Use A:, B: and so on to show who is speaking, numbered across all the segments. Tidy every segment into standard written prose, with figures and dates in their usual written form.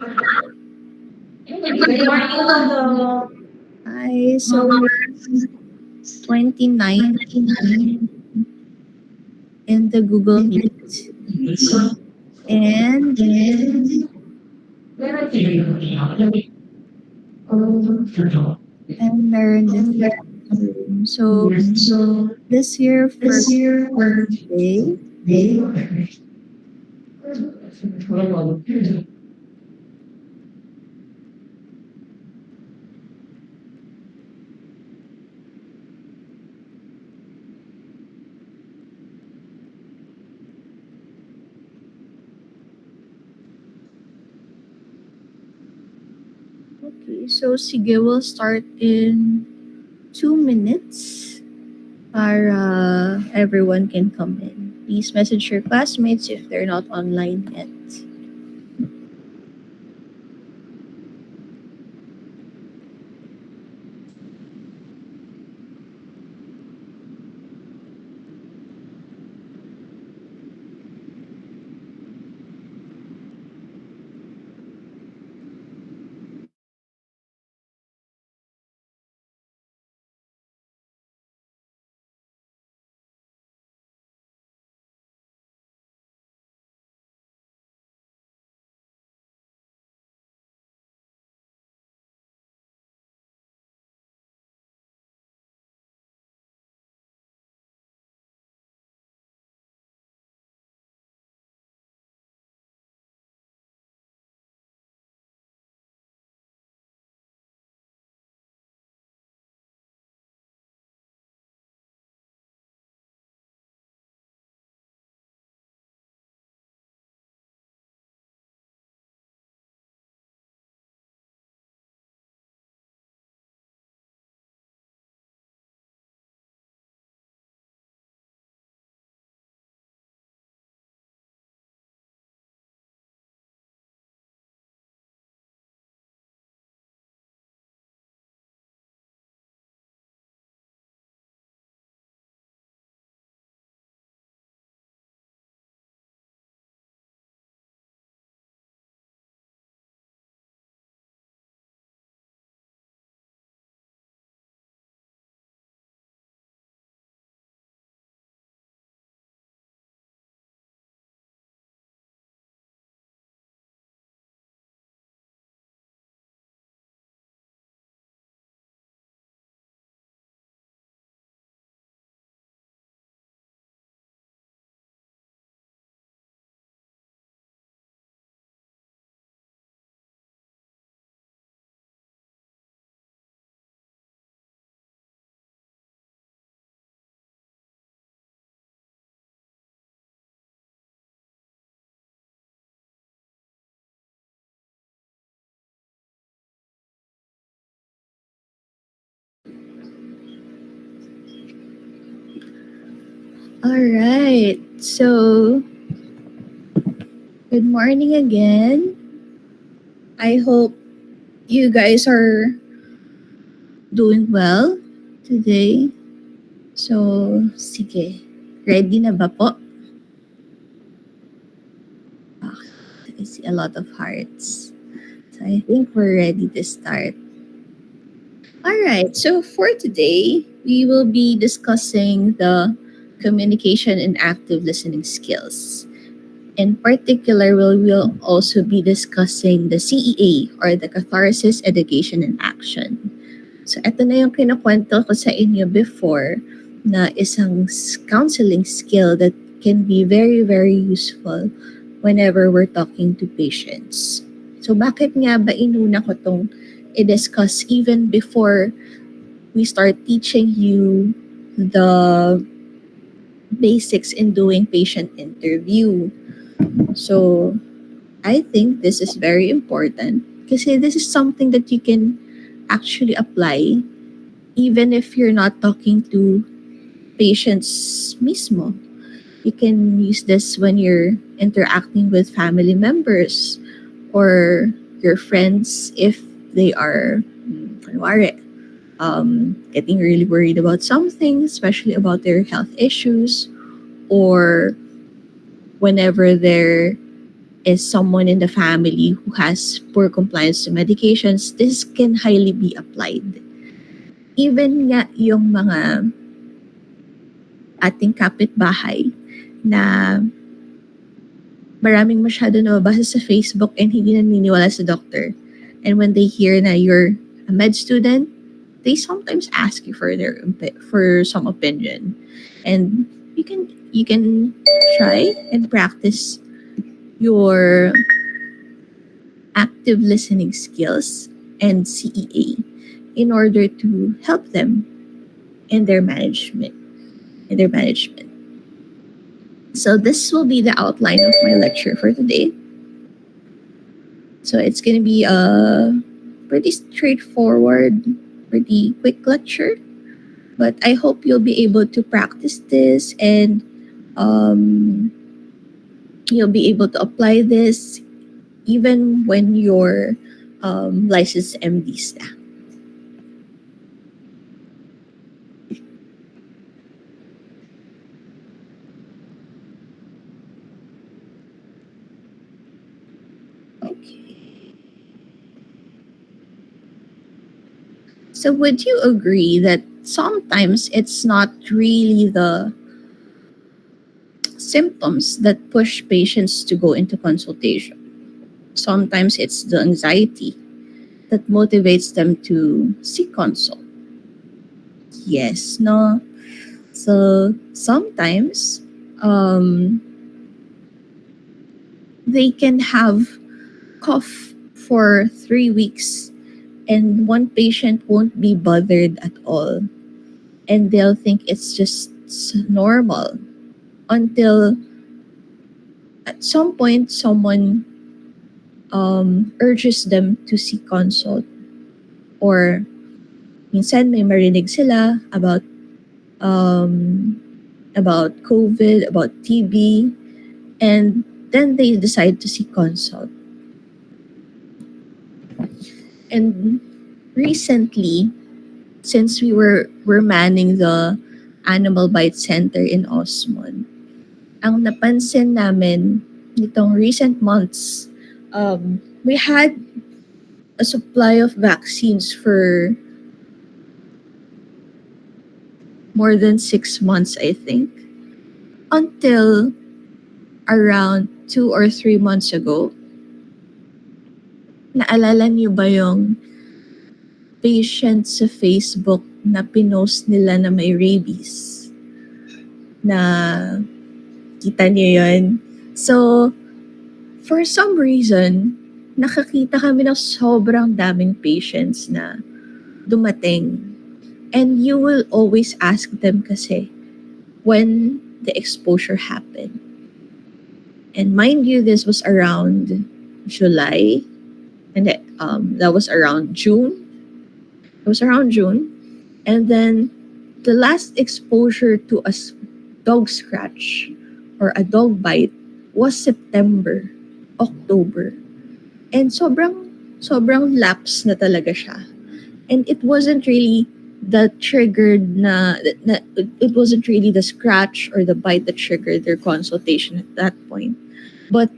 A: Hi, so 29 in the Google Meet, and meron din sa room. So this year for today, okay, so sige, we'll start in 2 minutes para everyone can come in. Please message your classmates if they're not online yet. All right, so good morning again. I hope you guys are doing well today. So, sige. Ready na ba po? I see a lot of hearts. So, I think we're ready to start. All right. So, for today, we will be discussing the communication and active listening skills. In particular, we will also be discussing the CEA or the Catharsis Education and Action. So, ito na yung kinukwento ko sa inyo before na isang counseling skill that can be very, very useful whenever we're talking to patients. So, bakit nga ba inuna ko tong i-discuss even before we start teaching you the basics in doing patient interview? So, I think this is very important kasi this is something that you can actually apply even if you're not talking to patients mismo. You can use this when you're interacting with family members or your friends if they are kunwari, getting really worried about something, especially about their health issues, or whenever they're is someone in the family who has poor compliance to medications, this can highly be applied. Even nga yung mga ating kapitbahay na maraming masyado nababasa sa Facebook and hindi naniniwala sa doctor. And when they hear na you're a med student, they sometimes ask you for for some opinion. And you can try and practice your active listening skills and CEA in order to help them in their management. So this will be the outline of my lecture for today. So it's going to be a pretty straightforward, pretty quick lecture, but I hope you'll be able to practice this and um, you'll be able to apply this even when you're licensed MD staff. Okay. So would you agree that sometimes it's not really the symptoms that push patients to go into consultation? Sometimes it's the anxiety that motivates them to seek consult. Yes, no. So sometimes um, they can have cough for 3 weeks and one patient won't be bothered at all. And they'll think it's just normal until at some point someone urges them to seek consult or minsan may marinig sila um, about COVID, about TB, and then they decide to seek consult. And recently, since we're manning the Animal Bite Center in Osmond, ang napansin namin nitong recent months, we had a supply of vaccines for more than 6 months, I think, until around 2 or 3 months ago. Naalala niyo ba yung patient sa Facebook na pinost nila na may rabies? Na kita niyo yun? So, for some reason, nakakita kami ng sobrang daming patients na dumating. And you will always ask them kasi when the exposure happened. And mind you, this was around July, and that was around June. It was around June. And then the last exposure to a dog scratch or a dog bite was September, October. And sobrang lapse na talaga siya. And it wasn't really the triggered it wasn't really the scratch or the bite that triggered their consultation at that point, but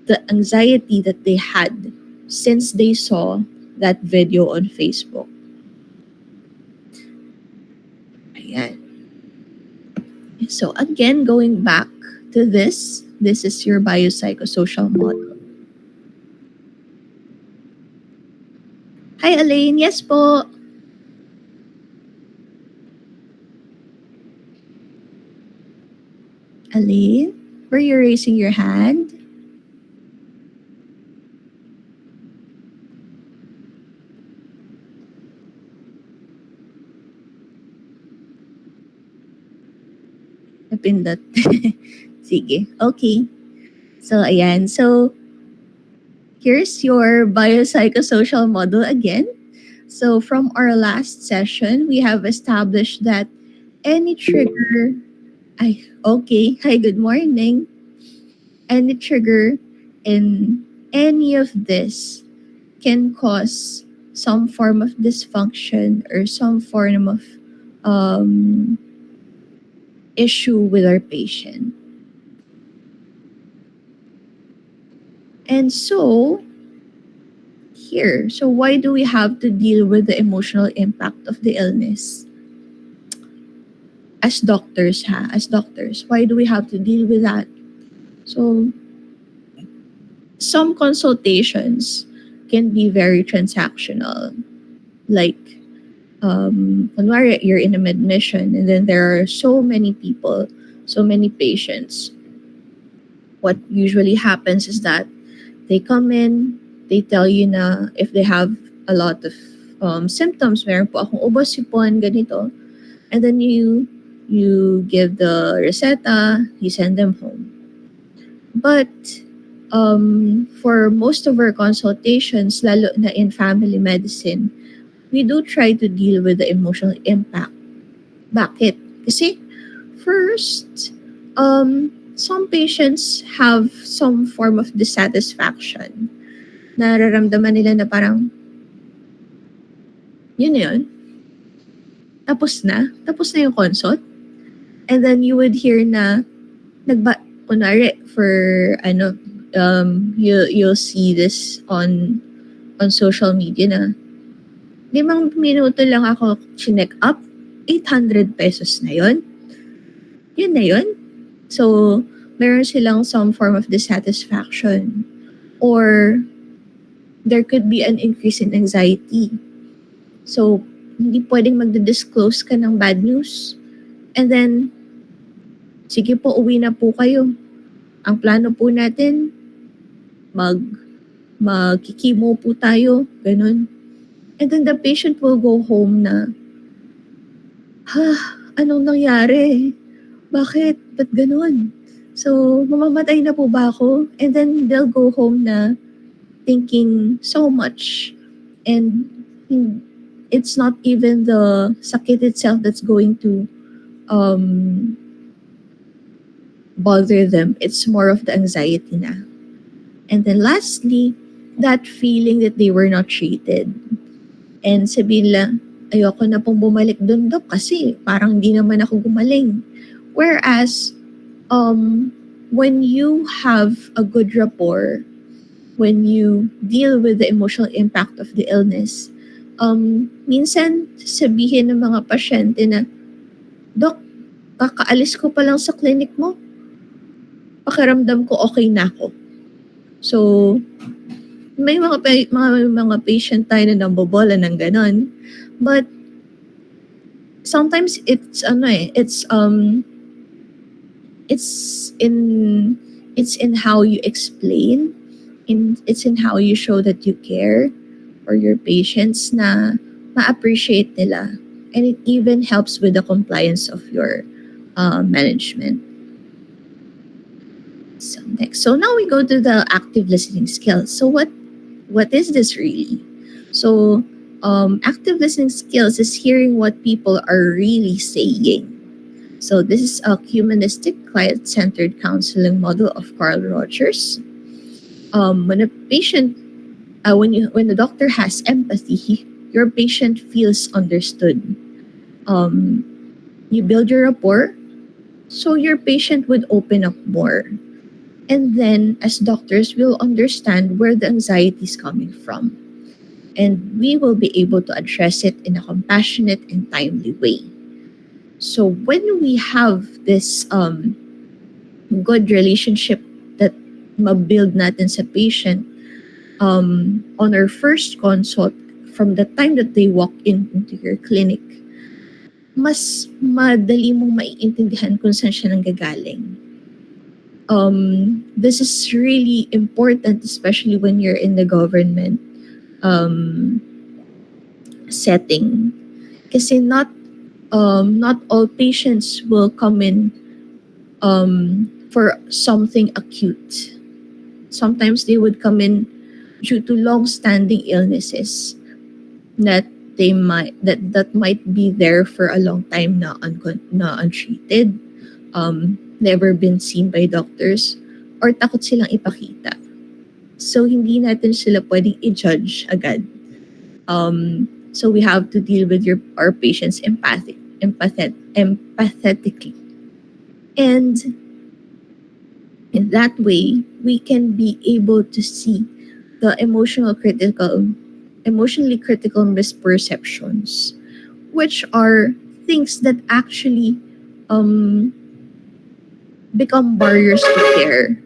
A: the anxiety that they had since they saw that video on Facebook. Ayan. So again, going back to this is your biopsychosocial model. Hi, Elaine. Yes po. Elaine, were you raising your hand? Napindot. Sige. Okay. So, ayan. So, here's your biopsychosocial model again. So, from our last session, we have established that any trigger. Okay. Hi, good morning. Any trigger in any of this can cause some form of dysfunction or some form of um, issue with our patient. And so, here, so why do we have to deal with the emotional impact of the illness? As doctors, as doctors, why do we have to deal with that? So, some consultations can be very transactional. Like, kunwari, you're in a admission and then there are so many people, so many patients. What usually happens is that they come in, they tell you na if they have a lot of symptoms, meron po akong ubos, sipon, ganito. And then you give the reseta, you send them home. But for most of our consultations, lalo na in family medicine, we do try to deal with the emotional impact. Bakit? Kasi first, some patients have some form of dissatisfaction. Nararamdaman nila na parang, yun na yun, tapos na yung consult. And then you would hear na, kunwari, for, you'll see this on social media na, 5 minuto lang ako chinek up, 800 pesos na yun. Yun na yun. So, meron silang some form of dissatisfaction. Or, there could be an increase in anxiety. So, hindi pwedeng magdi-disclose ka ng bad news. And then, sige po, uwi na po kayo. Ang plano po natin, magkikimo po tayo, ganun. And then the patient will go home na, anong nangyari? Bakit? Ba't ganun? So, mamamatay na po ba ako? And then they'll go home na thinking so much. And it's not even the sakit itself that's going to bother them. It's more of the anxiety na. And then lastly, that feeling that they were not treated. And sabihin lang, ayoko na pong bumalik dun, Dok, kasi parang hindi naman ako gumaling. Whereas, when you have a good rapport, when you deal with the emotional impact of the illness, minsan sabihin ng mga pasyente na, Dok, kakaalis ko pa lang sa clinic mo, pakiramdam ko okay na ako. So, may mga patient tayo na nambobola ng ganon. But, sometimes it's in how you explain, it's in how you show that you care for your patients na ma-appreciate nila. And it even helps with the compliance of your management. So next, so now we go to the active listening skills. So what is this really? So active listening skills is hearing what people are really saying. So this is a humanistic, client-centered counseling model of Carl Rogers. When a patient, when the doctor has empathy, your patient feels understood. You build your rapport, so your patient would open up more. And then, as doctors, we'll understand where the anxiety is coming from. And we will be able to address it in a compassionate and timely way. So when we have this good relationship that mabuild natin sa patient, on our first consult, from the time that they walk into your clinic, mas madali mong maiintindihan kung saan siya nanggagaling. This is really important, especially when you're in the government setting. Kasi not all patients will come in for something acute. Sometimes they would come in due to long-standing illnesses that might be there for a long time na untreated, never been seen by doctors, or takot silang ipakita. So hindi natin sila pwedeng i-judge agad. So we have to deal with our patients empathetically. And In that way, we can be able to see the emotionally critical misperceptions, which are things that actually um, become barriers to care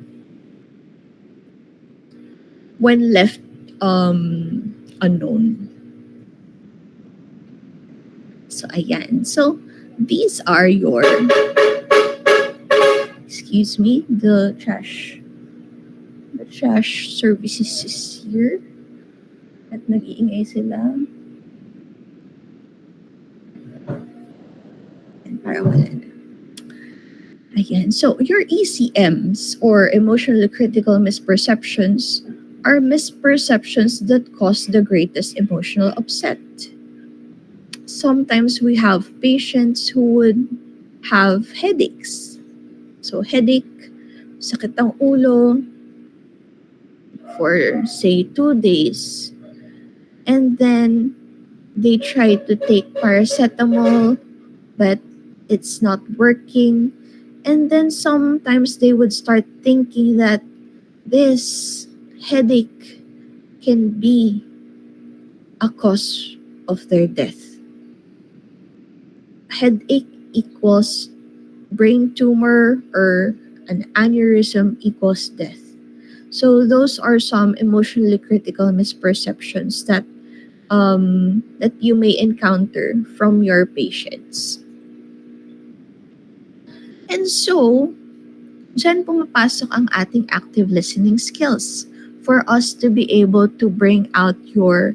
A: when left unknown. So ayan. So these are your, excuse me, the trash services is here at nag-iingay sila. And para wala na. Ayan. So your ECMs or emotionally critical misperceptions are misperceptions that cause the greatest emotional upset. Sometimes we have patients who would have headaches. So headache, sakit ng ulo for say 2 days. And then they try to take paracetamol, but it's not working. And then sometimes they would start thinking that this headache can be a cause of their death. Headache equals brain tumor or an aneurysm equals death. So those are some emotionally critical misperceptions that you may encounter from your patients. And so, dyan pumapasok ang ating active listening skills for us to be able to bring out your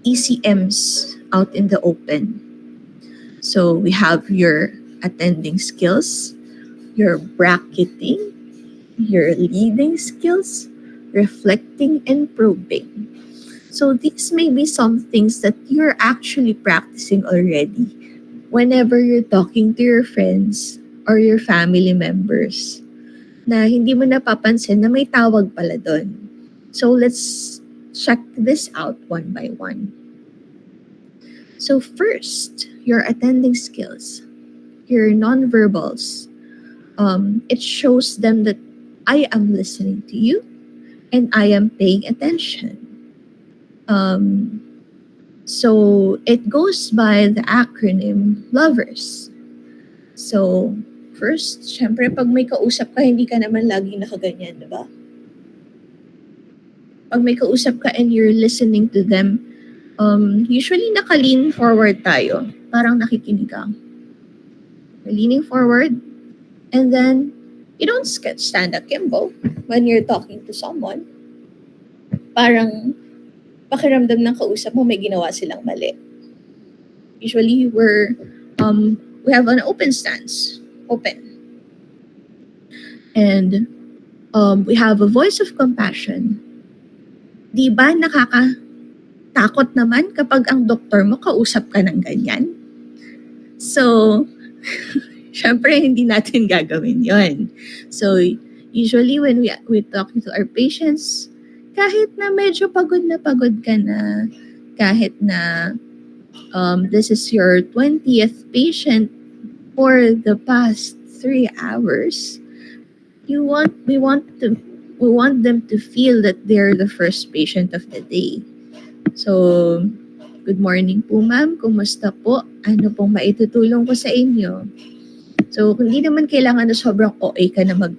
A: ECMs out in the open. So we have your attending skills, your bracketing, your leading skills, reflecting, and probing. So these may be some things that you're actually practicing already whenever you're talking to your friends or your family members na hindi mo napapansin na may tawag pala doon. So let's check this out one by one. So first, your attending skills, your nonverbals. It shows them that I am listening to you and I am paying attention. So it goes by the acronym LOVERS. So first, syempre pag may kausap ka, hindi ka naman lagi nakaganyan, di ba? Pag may kausap ka and you're listening to them, usually naka-lean forward tayo. Parang nakikinig ka. You're leaning forward and then you don't stand akimbo when you're talking to someone. Parang pakiramdam ng kausap mo may ginawa silang mali. Usually we have an open stance, open. And we have a voice of compassion. Di ba nakakatakot naman kapag ang doktor mo kausap ka ng ganyan? So, syempre hindi natin gagawin yon. So, usually when we talk to our patients, kahit na medyo pagod ka na, kahit na this is your 20th patient for the past 3 hours, we want them to feel that they're the first patient of the day. So, good morning po ma'am, kumusta po? Ano pong maitutulong ko sa inyo? So, hindi naman kailangan na sobrang OA ka na ma'am,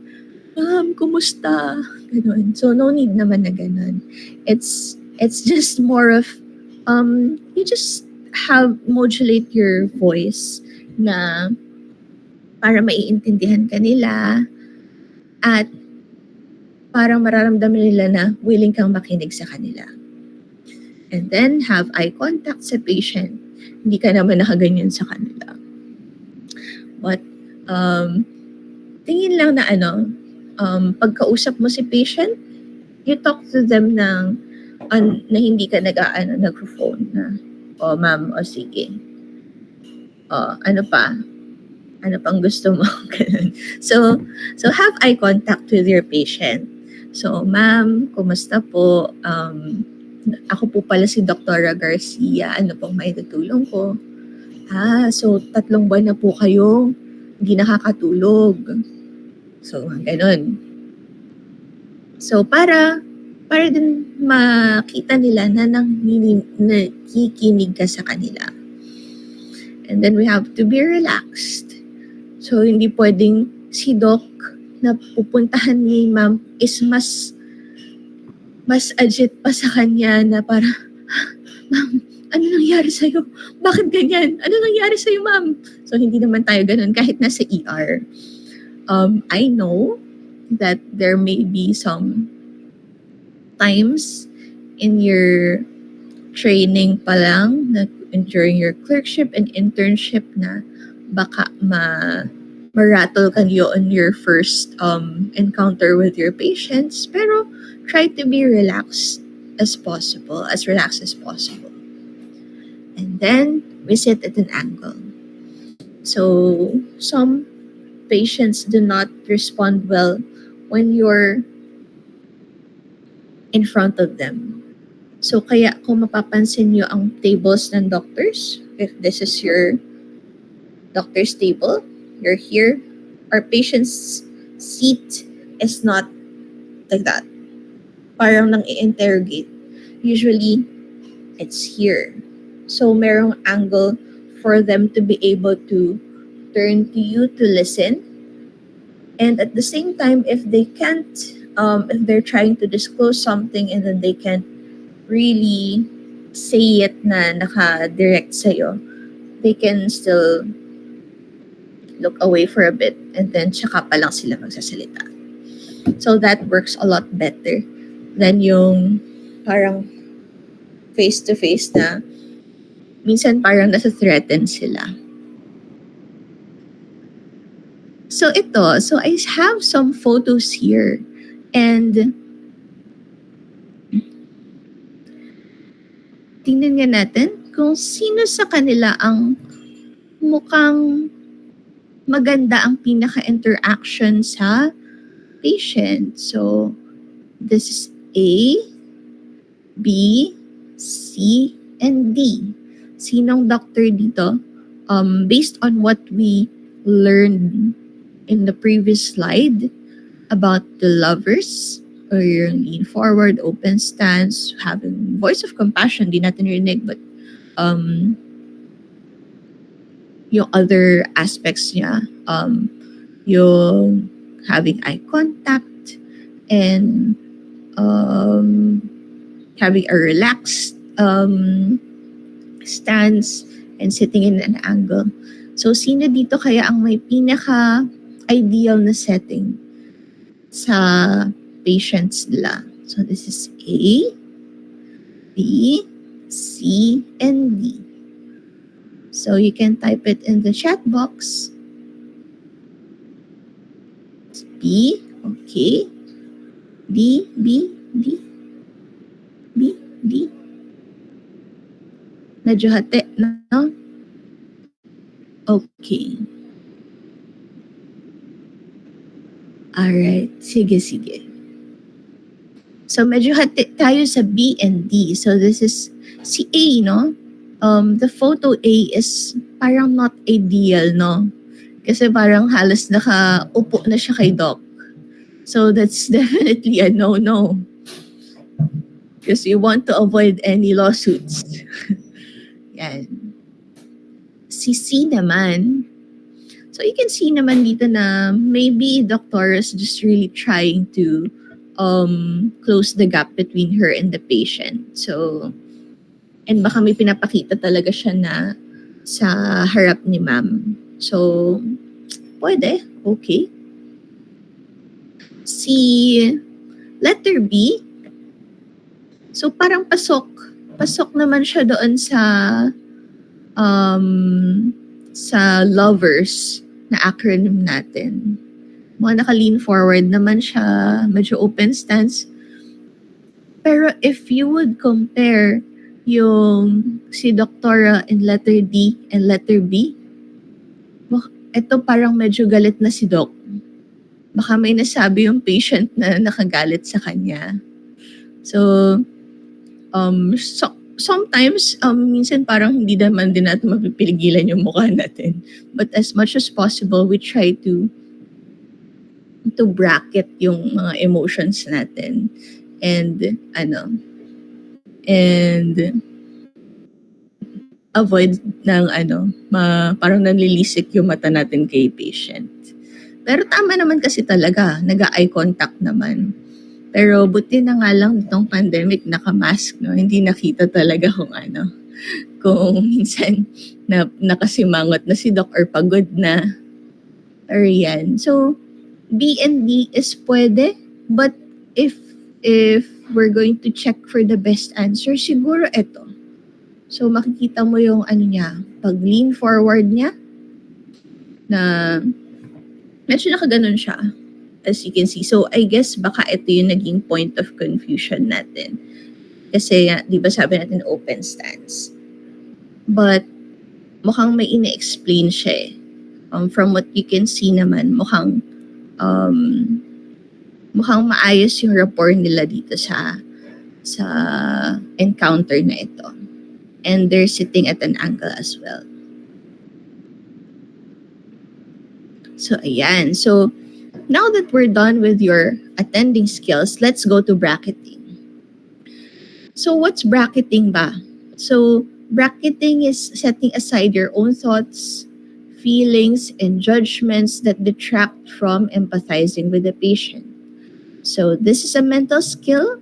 A: kumusta? Ganun. So, no need naman na ganun. It's just more of, you just modulate your voice na para maiintindihan ka nila at parang mararamdaman nila na willing kang makinig sa kanila. And then, have eye contact sa patient. Hindi ka naman nakaganyan sa kanila. But, tingin lang na pagkausap mo si patient, you talk to them na hindi ka nag-phone na, oh ma'am, o sige. Ano pa? Ano pang gusto mo? so have eye contact with your patient. So, ma'am, kumusta po? Ako po pala si Dr. Garcia. Ano pong maitutulong ko? So 3 buwan na po kayo hindi nakakatulog. So, ganun. So, para din makita nila na nakikinig ka sa kanila. And then we have to be relaxed. So, hindi pwedeng si Doc na pupuntahan ni Ma'am is mas agit pa sa kanya na para, Ma'am, ano nangyari sa'yo? Bakit ganyan? Ano nangyari sa'yo, Ma'am? So, hindi naman tayo ganun kahit nasa ER. I know that there may be some times in your training pa lang, during your clerkship and internship na baka ma-rattle ka on your first encounter with your patients. Pero try to be relaxed as possible, as relaxed as possible. And then we sit at an angle. So some patients do not respond well when you're in front of them. So kaya kung mapapansin nyo ang tables ng doctors, if this is your doctor's table, you're here, our patient's seat is not like that. Parang nang i-interrogate. Usually, it's here. So merong angle for them to be able to turn to you to listen. And at the same time, if they can't, if they're trying to disclose something and then they can't really say it na naka-direct sa'yo, they can still look away for a bit and then tsaka pa lang sila magsasalita. So that works a lot better than yung parang face-to-face na minsan parang nasa-threaten sila. So I have some photos here and tingnan nga natin kung sino sa kanila ang mukhang maganda ang pinaka-interaction sa patient. So this is A, B, C, and D. Sinong doctor dito? Based on what we learned in the previous slide about the lovers, or yung lean forward, open stance, having voice of compassion, di natin rinig, but yung other aspects niya, yung having eye contact and having a relaxed stance and sitting in an angle. So, sino dito kaya ang may pinaka-ideal na setting sa patients nila? So, this is A, B, C, and D. So, you can type it in the chat box. B, okay. D, B, D, B, D. Medyo hati, no? Okay. Alright, sige. So, medyo hati tayo sa B and D. So, this is si A, no? The photo A is parang not ideal, no? Kasi parang halos nakaupo na siya kay Doc. So, that's definitely a no-no. Because you want to avoid any lawsuits. Yan. Si C naman, so you can see naman dito na maybe Doctor is just really trying to close the gap between her and the patient. So, and baka may pinapakita talaga siya na sa harap ni Ma'am. So, pwede, okay. Si letter B, so parang pasok naman siya doon sa lovers na acronym natin. Mga naka-lean forward naman siya, medyo open stance. Pero if you would compare yung si Doktora in letter D and letter B, ito parang medyo galit na si Doc. Baka may nasabi yung patient na nakagalit sa kanya. So, sometimes, minsan parang hindi naman din natin mapipiligilan yung mukha natin. But as much as possible, we try to to bracket yung mga emotions natin and and avoid ng parang nanlilisik yung mata natin kay patient. Pero tama naman kasi talaga, nag-eye contact naman. Pero buti na nga lang itong pandemic, naka-mask, no? Hindi nakita talaga kung minsan nakasimangot na si Doc or pagod na. Or yan. So, B&D is pwede, but if we're going to check for the best answer, siguro ito. So, makikita mo yung niya, pag lean forward niya, na medyo nakaganon siya, as you can see. So, I guess baka ito yung naging point of confusion natin. Kasi, di ba sabi natin open stance. But, mukhang may ine-explain siya eh. From what you can see naman, mukhang maayos yung rapport nila dito sa encounter na ito. And they're sitting at an angle as well. So, ayan. So, now that we're done with your attending skills, let's go to bracketing. So, what's bracketing ba? So, bracketing is setting aside your own thoughts, feelings, and judgments that detract from empathizing with the patient. So, this is a mental skill,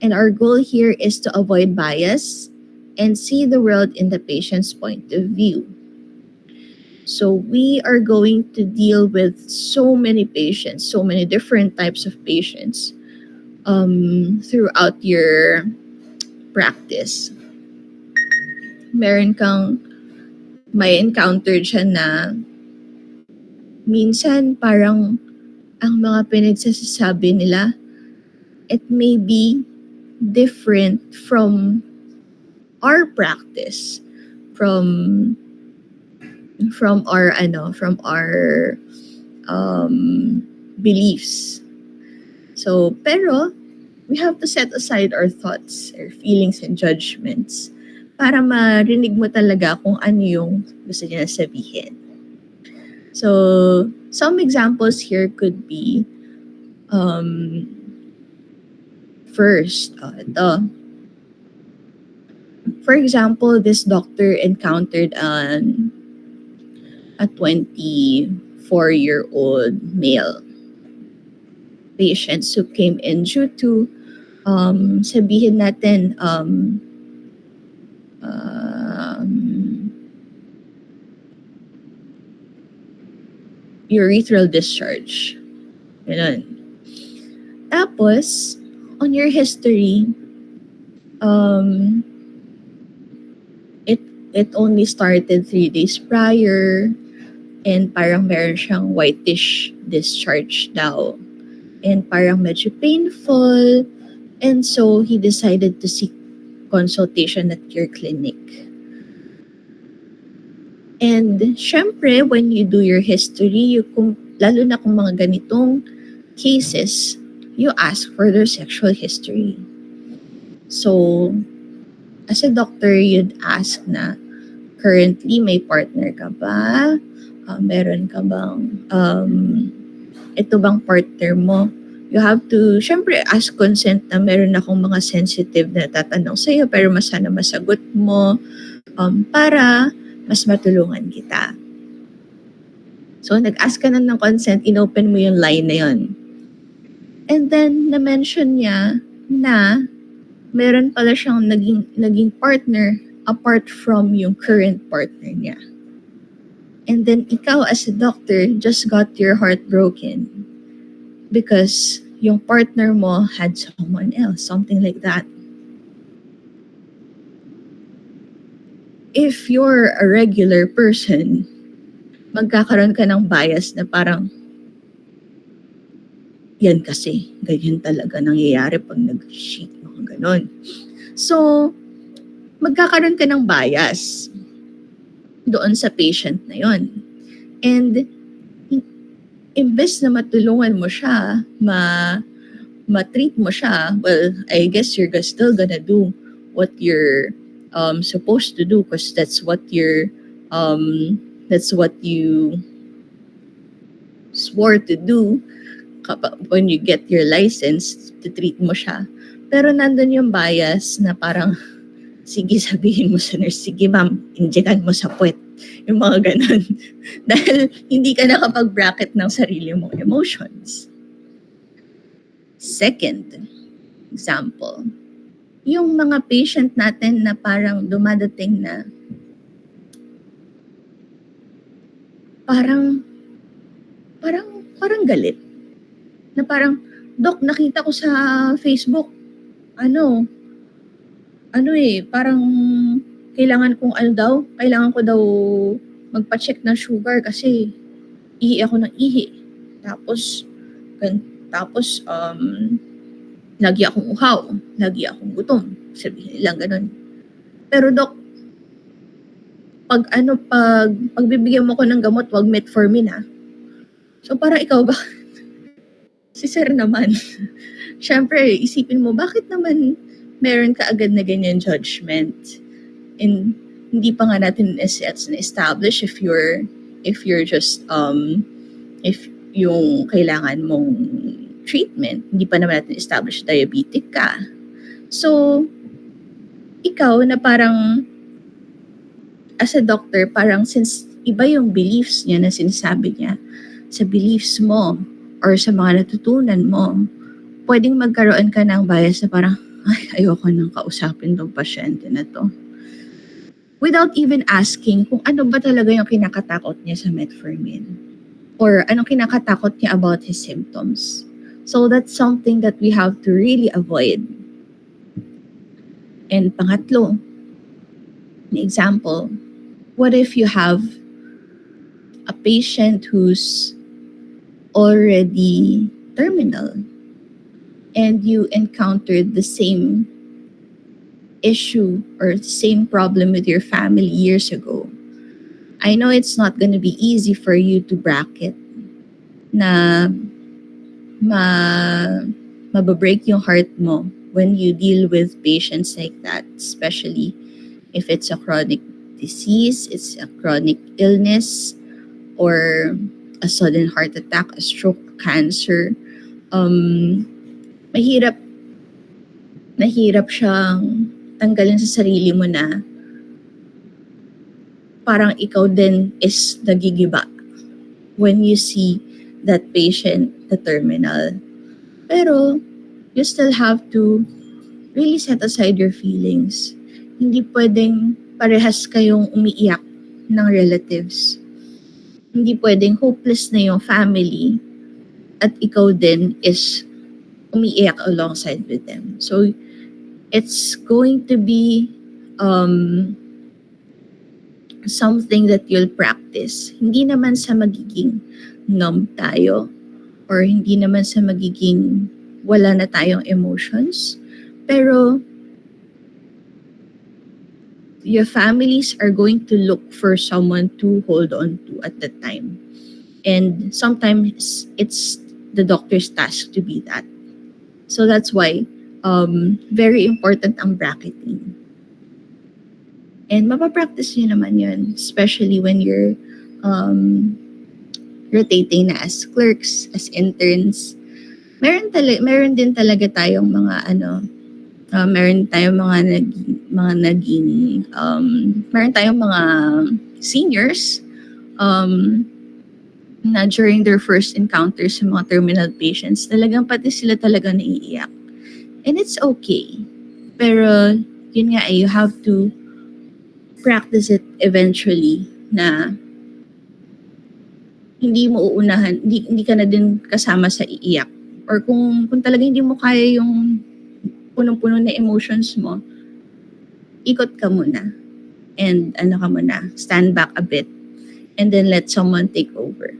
A: and our goal here is to avoid bias and see the world in the patient's point of view. So we are going to deal with so many patients, so many different types of patients throughout your practice. Meron kang may encounter siya na minsan parang ang mga pinagsasabi nila, it may be different from our practice, from our beliefs. So, pero we have to set aside our thoughts, our feelings and judgments para marinig mo talaga kung ano yung gusto niya sabihin. So, some examples here could be first, ito. For example, this doctor encountered a 24-year-old male patient who came in due to sabihin natin urethral discharge. Ganun. Tapos, on your history, it only started 3 days prior and parang meron siyang whitish discharge daw. And parang medyo painful. And so, he decided to seek consultation at your clinic. And syempre, when you do your history, lalo na kung mga ganitong cases, you ask for their sexual history. So, as a doctor, you'd ask na, currently may partner ka ba? Meron ka bang, ito bang partner mo? You have to, syempre, ask consent na meron akong mga sensitive na tatanong sa'yo, pero sana masagot mo para mas matulungan kita. So, nag-ask ka na ng consent, inopen mo yung line na yun. And then, na-mention niya na meron pala siyang naging partner apart from yung current partner niya. And then, ikaw as a doctor just got your heart broken because yung partner mo had someone else, something like that. If you're a regular person, magkakaroon ka ng bias na parang, yan kasi, ganyan talaga nangyayari pag nag-cheat, mga ganon. So, magkakaroon ka ng bias doon sa patient na yon. And, imbes na matulungan mo siya, ma-treat mo siya, well, I guess you're still gonna do what you're supposed to do because that's what you swore to do. when you get your license, to treat mo siya. Pero nandun yung bias na parang, sige sabihin mo sa nurse, sige ma'am, injekan mo sa puwet. Yung mga ganun. Dahil hindi ka nakapag-bracket ng sarili mong emotions. Second example, yung mga patient natin na parang dumadating na parang galit. Na parang, Dok, nakita ko sa Facebook, parang kailangan ko daw magpa-check ng sugar kasi ihi ako ng ihi. Tapos, lagi akong uhaw, lagi akong gutom. Sabihin nilang ganun. Pero Dok, pag bibigyan mo ko ng gamot, wag metformin ha. So para ikaw ba? Si sir naman. Syempre, isipin mo, bakit naman meron ka agad na ganyan judgment? And hindi pa nga natin establish if yung kailangan mong treatment, hindi pa naman natin establish diabetic ka. So, ikaw na parang as a doctor, parang since iba yung beliefs niya na sinasabi niya, sa beliefs mo or sa mga natutunan mo, pwedeng magkaroon ka ng bias na parang, ayoko nang kausapin tong pasyente na to. Without even asking kung ano ba talaga yung kinakatakot niya sa metformin or anong kinakatakot niya about his symptoms. So that's something that we have to really avoid. And pangatlo, an example, what if you have a patient who's already terminal and you encountered the same issue or the same problem with your family years ago? I know it's not going to be easy for you to bracket na mababreak yung heart mo when you deal with patients like that, especially if it's a chronic disease, it's a chronic illness, or a sudden heart attack, a stroke, cancer. Mahirap siyang tanggalin sa sarili mo na parang ikaw din is nagigiba when you see that patient, the terminal. Pero you still have to really set aside your feelings. Hindi pwedeng parehas kayong umiiyak ng relatives. Hindi pwedeng hopeless na yung family at ikaw din is umiiyak alongside with them. So it's going to be something that you'll practice. Hindi naman sa magiging numb tayo or hindi naman sa magiging wala na tayong emotions. Pero your families are going to look for someone to hold on to at the time. And sometimes it's the doctor's task to be that. So that's why very important ang bracketing. And mapapractice nyo naman yun, especially when you're rotating na as clerks, as interns. Meron din talaga tayong mga meron tayong meron tayong mga seniors na during their first encounters sa mga terminal patients, talagang pati sila talaga naiiyak. And it's okay. Pero yun nga you have to practice it eventually na hindi mo uunahan, hindi ka na din kasama sa iiyak. Or kung talaga hindi mo kaya yung punong-puno na emotions mo, ikot ka muna. And stand back a bit. And then let someone take over.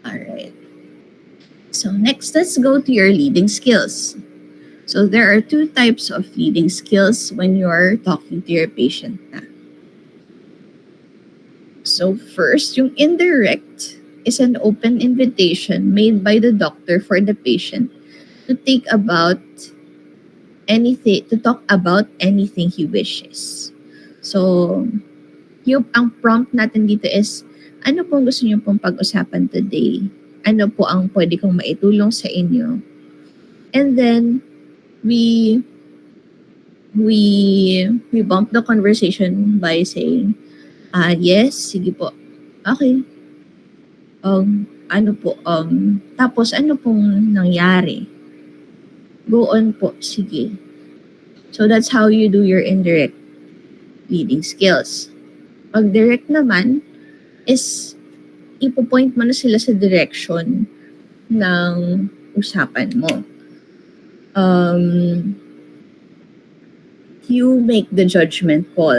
A: Alright. So next, let's go to your leading skills. So there are two types of leading skills when you're talking to your patient na. So first, yung indirect is an open invitation made by the doctor for the patient to talk about anything he wishes. So, ang prompt natin dito is, ano pong gusto niyo pong pag-usapan today? Ano po ang pwede kong maitulong sa inyo? And then, we bump the conversation by saying, yes, sige po. Okay. Tapos ano pong nangyari? Go on po, sige. So that's how you do your indirect leading skills. Pag direct naman is ipo-point mo na sila sa direction ng usapan mo. You make the judgment call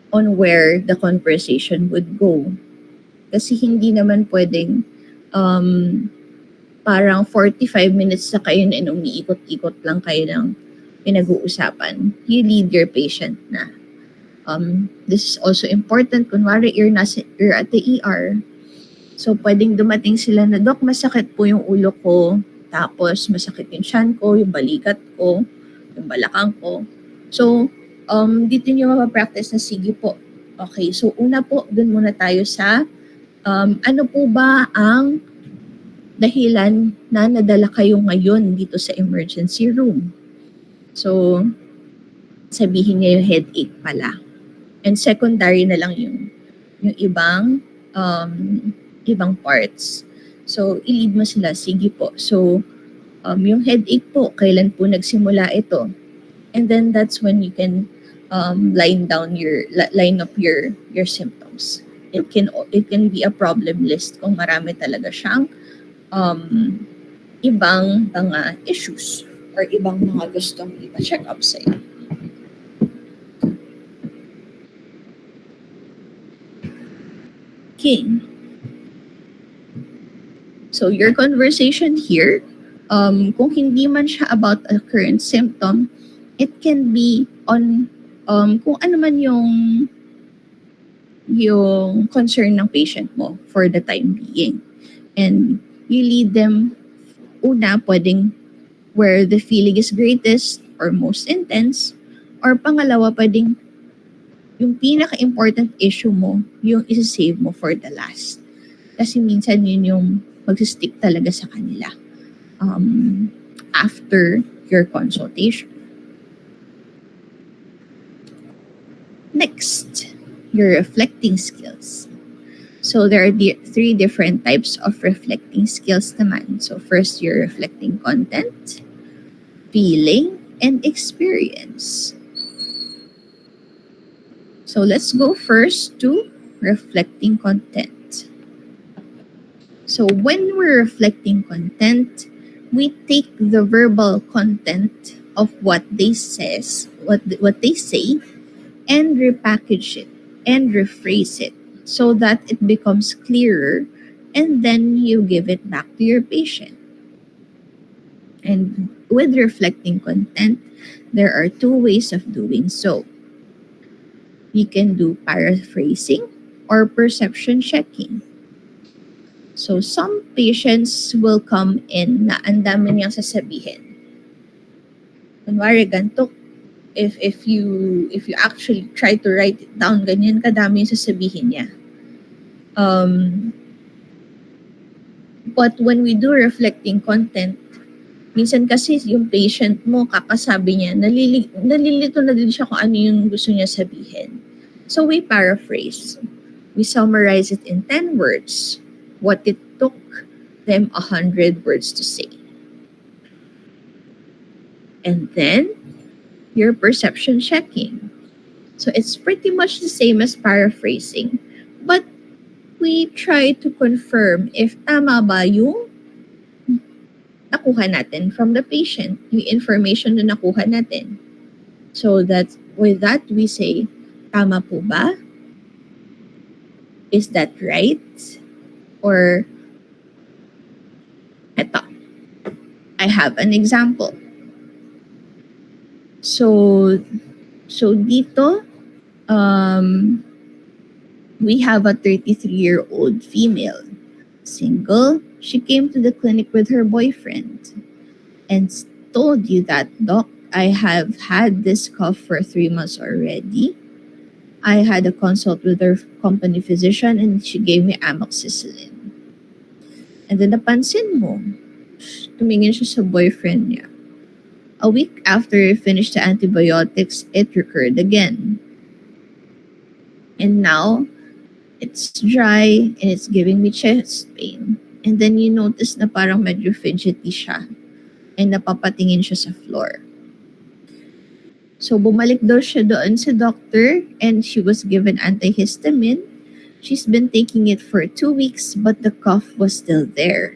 A: on where the conversation would go. Kasi hindi naman pwedeng parang 45 minutes na kayo na umiikot-ikot lang kayo ng pinag-uusapan. You lead your patient na. This is also important. Kunwari, you're at the ER. So, pwedeng dumating sila na, Dok, masakit po yung ulo ko. Tapos, masakit yung tiyan ko, yung balikat ko, yung balakang ko. So, dito nyo mapapractice na, sige po. Okay, so una po, dun muna tayo sa ano po ba ang dahilan na nadala kayo ngayon dito sa emergency room. So, sabihin niya yung headache pala. And secondary na lang yung ibang parts. So, i-lead mo sila, sige po. So, yung headache po, kailan po nagsimula ito? And then that's when you can line up your symptoms. It can be a problem list kung marami talaga siyang ibang mga issues or ibang mga gustong ipa-check up sa'yo. Okay. So your conversation here, kung hindi man siya about a current symptom, it can be on kung ano man yung concern ng patient mo for the time being. And you lead them, una, pwedeng where the feeling is greatest or most intense, or pangalawa, pwedeng yung pinaka-important issue mo, yung isa-save mo for the last. Kasi minsan yun yung magsistick talaga sa kanila after your consultation. Next, your reflecting skills. So there are three different types of reflecting skills naman. So first, you're reflecting content, feeling, and experience. So let's go first to reflecting content. So when we're reflecting content, we take the verbal content of what they say, and repackage it and rephrase it so that it becomes clearer, and then you give it back to your patient. And with reflecting content, there are two ways of doing so. You can do paraphrasing or perception checking. So some patients will come in na ang dami niyang sasabihin. Kunwari, ganito, if you actually try to write it down, ganyan kadami yung sasabihin niya. But when we do reflecting content, minsan kasi yung patient mo, kakasabi niya, nalilito na din siya kung ano yung gusto niya sabihin. So we paraphrase. We summarize it in 10 words, what it took them 100 words to say. And then, your perception checking. So it's pretty much the same as paraphrasing, but we try to confirm if tama ba yung nakuha natin from the patient, yung information na nakuha natin. So that with that, we say, tama po ba? Is that right? Or, eto, I have an example. So dito, We have a 33-year-old female, single. She came to the clinic with her boyfriend and told you that, Doc, I have had this cough for 3 months already. I had a consult with her company physician and she gave me amoxicillin. And then napansin mo, tumingin siya sa boyfriend niya. A week after he finished the antibiotics, it recurred again. And now, it's dry and it's giving me chest pain. And then you notice na parang medyo fidgety siya and napapatingin siya sa floor. So bumalik daw siya doon sa doctor and she was given antihistamine. She's been taking it for 2 weeks but the cough was still there.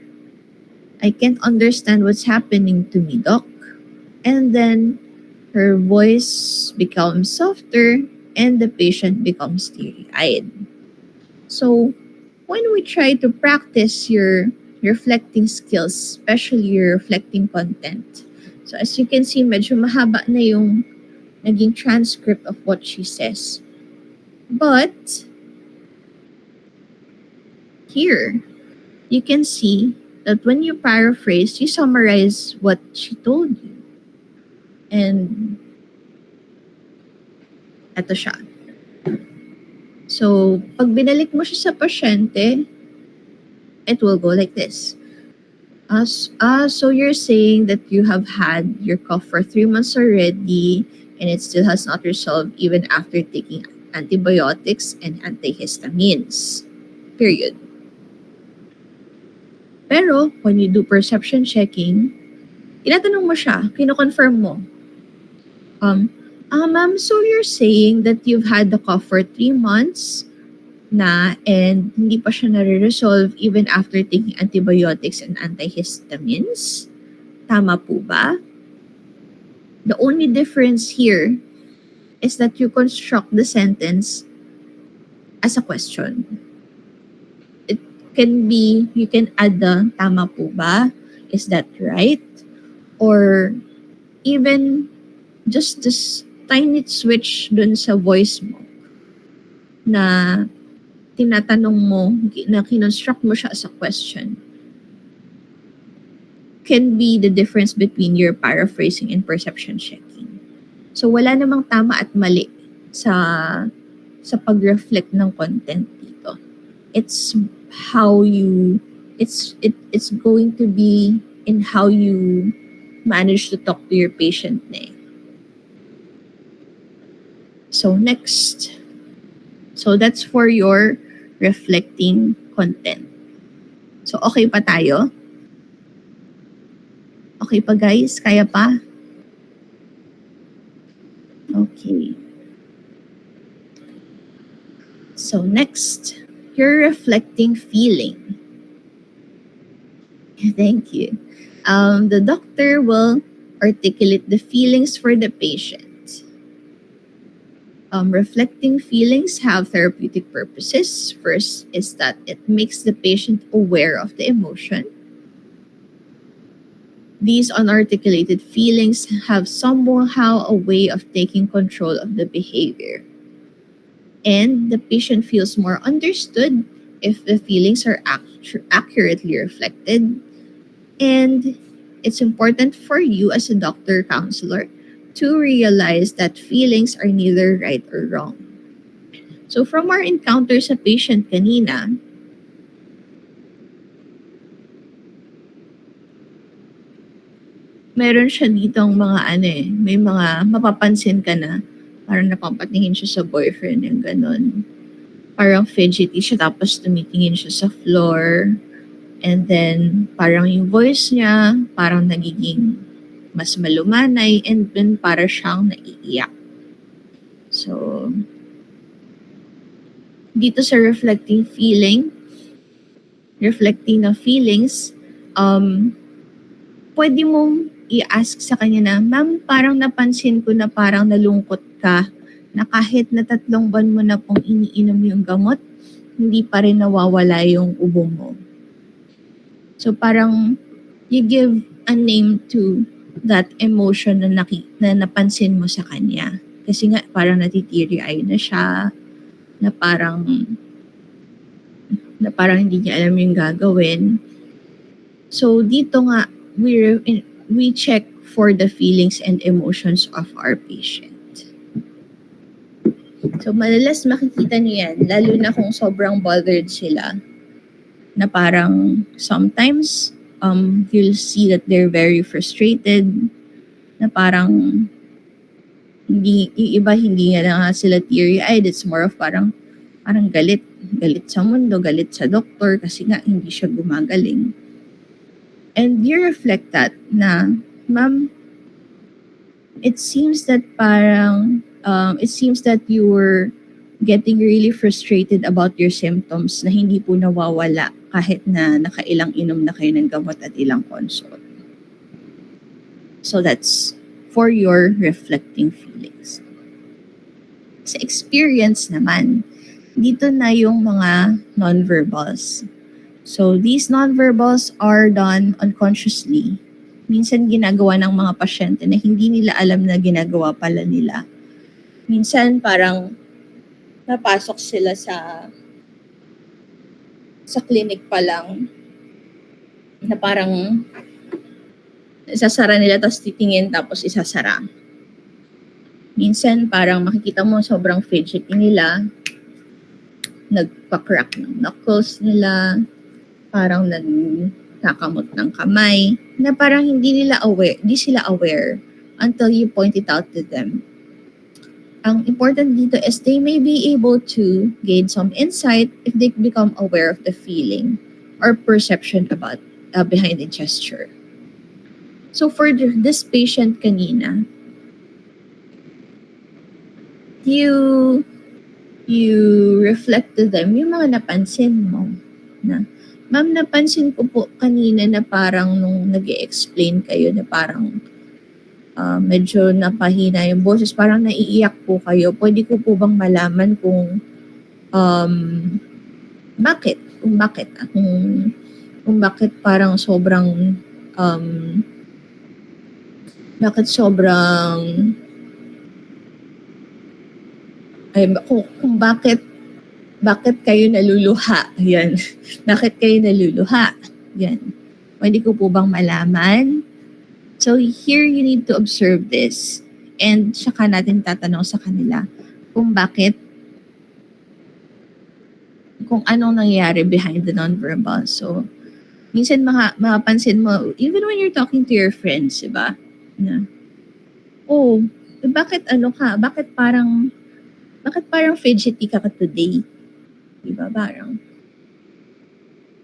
A: I can't understand what's happening to me, Doc. And then her voice becomes softer and the patient becomes teary-eyed. So when we try to practice your reflecting skills, especially your reflecting content, so as you can see, medyo mahaba na yung naging transcript of what she says. But here, you can see that when you paraphrase, you summarize what she told you. And eto siya. So, pag binalik mo siya sa pasyente, it will go like this. So you're saying that you have had your cough for 3 months already and it still has not resolved even after taking antibiotics and antihistamines. Period. Pero, when you do perception checking, tinatanong mo siya, kino-confirm mo. Ma'am, so you're saying that you've had the cough for 3 months na and hindi pa siya nare-resolve even after taking antibiotics and antihistamines? Tama po ba? The only difference here is that you construct the sentence as a question. It can be, you can add the tama po ba? Is that right? Or even just this tiny switch dun sa voice mo na tinatanong mo, na kinonstruct mo siya as a question, can be the difference between your paraphrasing and perception checking. So wala namang tama at mali sa pag-reflect ng content dito. It's how you, it's going to be in how you manage to talk to your patient na eh. So next. So that's for your reflecting content. So okay pa tayo? Okay pa guys? Kaya pa? Okay. So next, your reflecting feeling. Thank you. The doctor will articulate the feelings for the patient. Reflecting feelings have therapeutic purposes. First is that it makes the patient aware of the emotion. These unarticulated feelings have somehow a way of taking control of the behavior. And the patient feels more understood if the feelings are accurately reflected. And it's important for you as a doctor counselor to realize that feelings are neither right or wrong. So from our encounter sa patient kanina, meron siya ditong mga may mga mapapansin ka na parang napapatingin siya sa boyfriend yung ganun. Parang fidgety siya tapos tumitingin siya sa floor. And then parang yung voice niya parang nagiging mas malumanay and then para siyang naiiyak. So, dito sa reflecting na feelings, pwede mong i-ask sa kanya na, ma'am, parang napansin ko na parang nalungkot ka, na kahit na 3 buwan mo na pong iniinom yung gamot, hindi pa rin nawawala yung ubo mo. So parang you give a name to that emotion na napansin mo sa kanya. Kasi nga parang natitiri-eye na siya, na parang na parang hindi niya alam yung gagawin. So dito nga, we check for the feelings and emotions of our patient. So madalas makikita niyo yan, lalo na kung sobrang bothered sila, na parang sometimes you'll see that they're very frustrated, na parang hindi, yung iba hindi nga na sila teary-eyed, it's more of parang galit sa mundo, galit sa doktor kasi nga hindi siya gumagaling. And you reflect that na, ma'am, it seems that you were getting really frustrated about your symptoms na hindi po nawawala kahit na nakailang inom na kayo ng gamot at ilang consult. So that's for your reflecting feelings. Sa experience naman, dito na yung mga nonverbals. So these nonverbals are done unconsciously. Minsan ginagawa ng mga pasyente na hindi nila alam na ginagawa pala nila. Minsan parang napasok sila sa clinic pa lang na parang isasara nila tapos titingin tapos isasara. Minsan parang makikita mo sobrang fidgety nila, nagpa-crack ng knuckles nila, parang nagkakamot ng kamay, na parang hindi sila aware until you point it out to them. Ang important dito is they may be able to gain some insight if they become aware of the feeling or perception about behind the gesture. So for this patient kanina, you reflect to them yung mga napansin mo na, ma'am, napansin ko po kanina na parang nung nag-i-explain kayo na parang medyo napahina yung boses, parang naiiyak po kayo. Pwede ko po bang malaman kung bakit? Kung bakit parang sobrang kung bakit kayo naluluha? Yan. Bakit kayo naluluha? Yan. Pwede ko po bang malaman? So here you need to observe this and saka natin tatanong sa kanila kung anong nangyayari behind the nonverbal. So minsan makapansin mo, even when you're talking to your friends, diba? Na, bakit parang fidgety ka today? Diba? Parang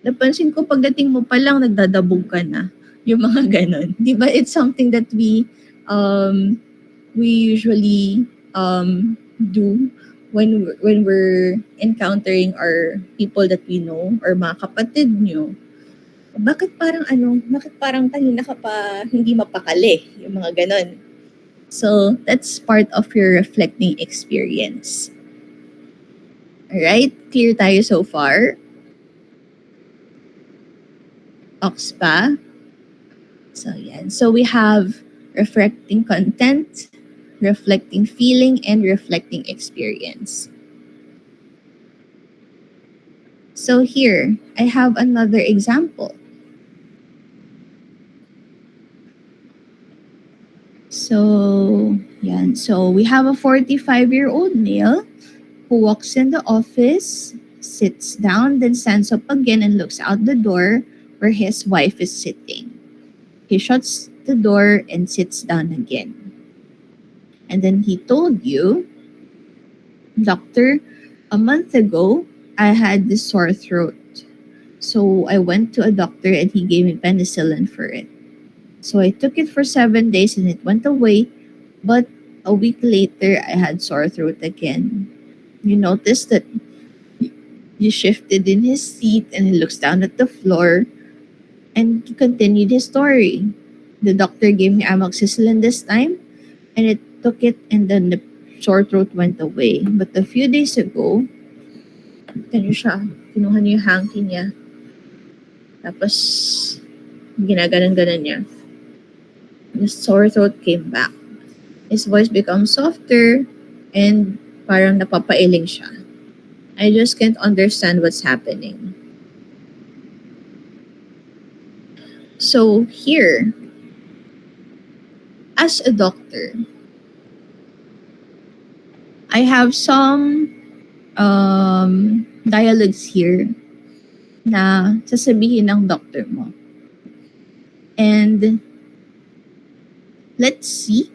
A: napansin ko pagdating mo pa lang nagdadabog ka na. Yung mga ganon. Diba? It's something that we usually do when we're encountering our people that we know or mga kapatid nyo. Bakit parang kanina ka pa hindi mapakali? Yung mga ganon. So that's part of your reflecting experience. Alright? Clear tayo so far? Oxpa? So yan. So we have reflecting content, reflecting feeling, and reflecting experience. So here, I have another example. So yan. So we have a 45-year-old male who walks in the office, sits down, then stands up again and looks out the door where his wife is sitting. He shuts the door and sits down again. And then he told you, Doctor, a month ago, I had this sore throat. So I went to a doctor and he gave me penicillin for it. So I took it for 7 days and it went away. But a week later, I had sore throat again. You noticed that he shifted in his seat and he looks down at the floor. And he continued his story. The doctor gave me amoxicillin this time, and it took it, and then the sore throat went away. But a few days ago, kinuha niya yung hanky niya. Tapos, ginaganon-ganon niya. The sore throat came back. His voice becomes softer, and parang napapailing siya. I just can't understand what's happening. So here, as a doctor, I have some dialogues here na sasabihin ng doctor mo. And let's see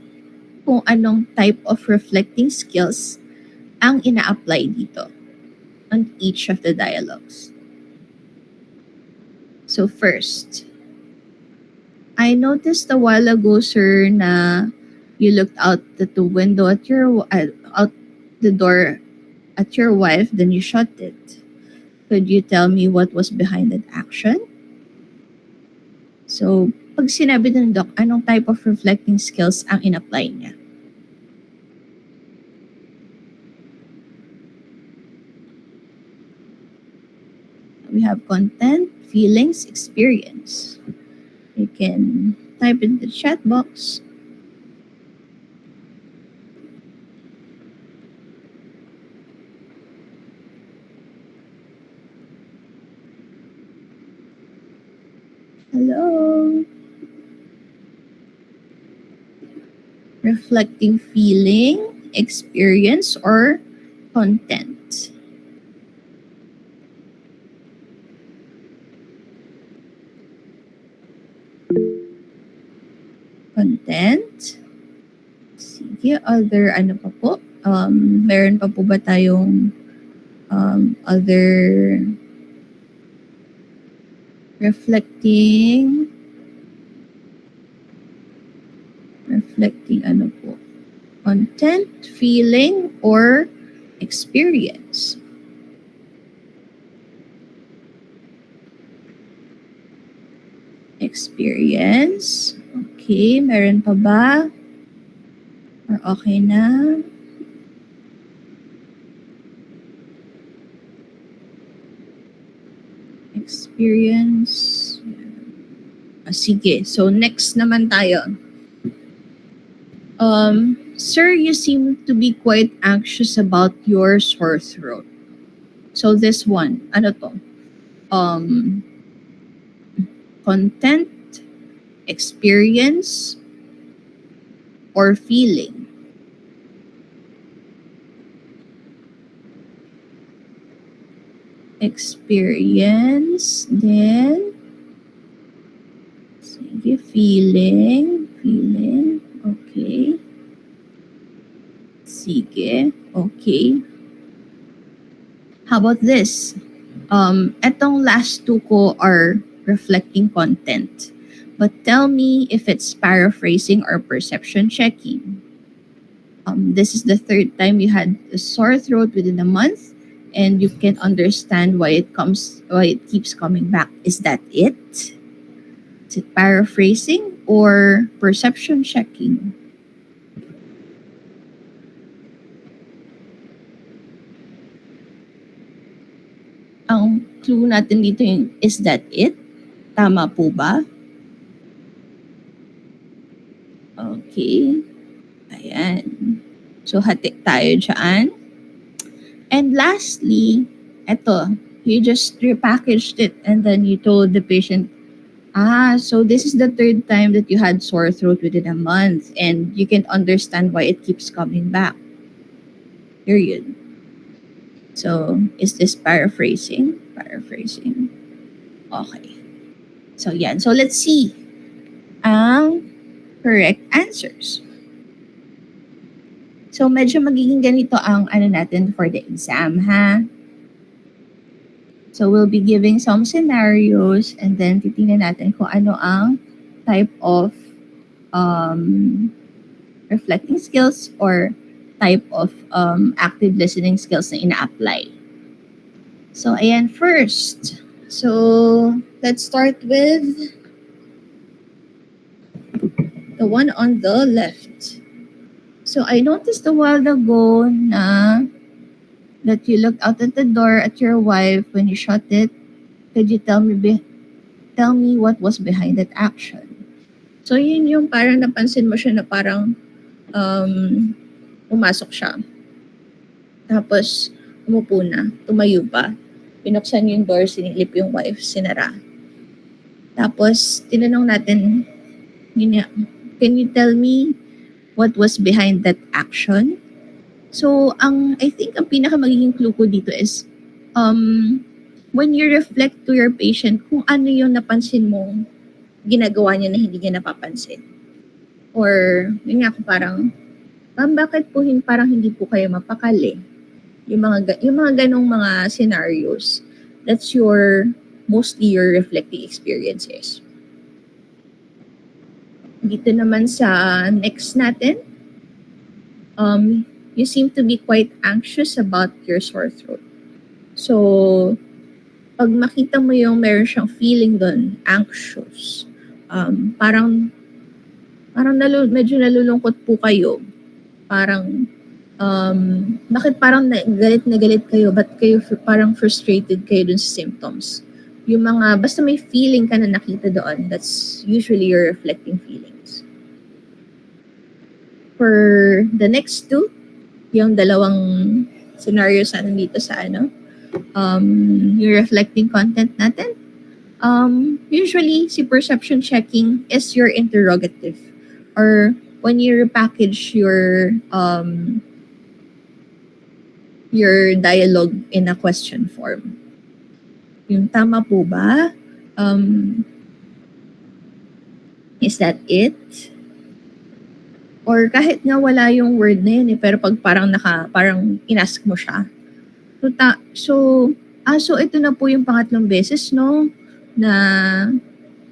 A: kung anong type of reflecting skills ang ina-apply dito on each of the dialogues. So first, I noticed a while ago, sir, na you looked out at the window at out the door at your wife, then you shut it. Could you tell me what was behind that action? So, pag sinabi ng doc, anong type of reflecting skills ang in-apply niya? We have content, feelings, experience. You can type in the chat box. Hello. Reflecting feeling, experience, or content. Content. Sige, other ano pa po? Meron pa po ba tayong other reflecting ano po? Content, feeling, or experience? Experience. Okay, meron pa ba? Or okay na? Experience. Sige, so next naman tayo. Sir, you seem to be quite anxious about your sore throat. So this one, ano to? Content, experience, or feeling? Experience, then sige, feeling, okay. Sige, okay. How about this? Etong last two ko are reflecting content. But tell me if it's paraphrasing or perception checking. This is the third time you had a sore throat within a month, and you can understand why it keeps coming back. Is that it? Is it paraphrasing or perception checking? Ang clue natin dito yung, is that it? Tama po ba? Okay. Ayan. So, hati tayo dyan. And lastly, eto, you just repackaged it and then you told the patient, so this is the third time that you had sore throat within a month and you can understand why it keeps coming back. Period. So, is this paraphrasing? Paraphrasing. Okay. So, yan. So, let's see ang correct answers. So, medyo magiging ganito ang ano natin for the exam, ha? So, we'll be giving some scenarios and then titingnan natin kung ano ang type of reflecting skills or type of active listening skills na ina-apply. So, ayan, first. So, let's start with the one on the left. So, I noticed a while ago na that you looked out at the door at your wife when you shut it. Could you tell me what was behind that action? So, yun yung parang napansin mo siya na parang pumasok siya. Tapos, umupo na, tumayo pa. Pinuksan yung door, sinilip yung wife, sinara. Tapos, tinanong natin, yun nga, can you tell me what was behind that action? So, I think ang pinaka magiging clue ko dito is, when you reflect to your patient kung ano yung napansin mo ginagawa niya na hindi niya napapansin. Or, yun nga, kung parang, ma'am, bakit po parang hindi po kayo mapakali? Yung mga ganong mga scenarios, that's mostly your reflecting experiences. Dito naman sa next natin, you seem to be quite anxious about your sore throat. So, pag makita mo yung meron siyang feeling doon, anxious, parang medyo nalulungkot po kayo. Parang, bakit parang galit na galit kayo? Ba't kayo parang frustrated kayo dun sa symptoms? Yung mga, basta may feeling ka na nakita doon, that's usually your reflecting feelings. For the next two, yung dalawang scenarios natin dito sa yung reflecting content natin, usually si perception checking is your interrogative, or when you repackage your dialogue in a question form. Yung tama po ba? Is that it? Or kahit nga wala yung word na yun pero pag parang inask mo siya. So ito na po yung pangatlong beses, no, na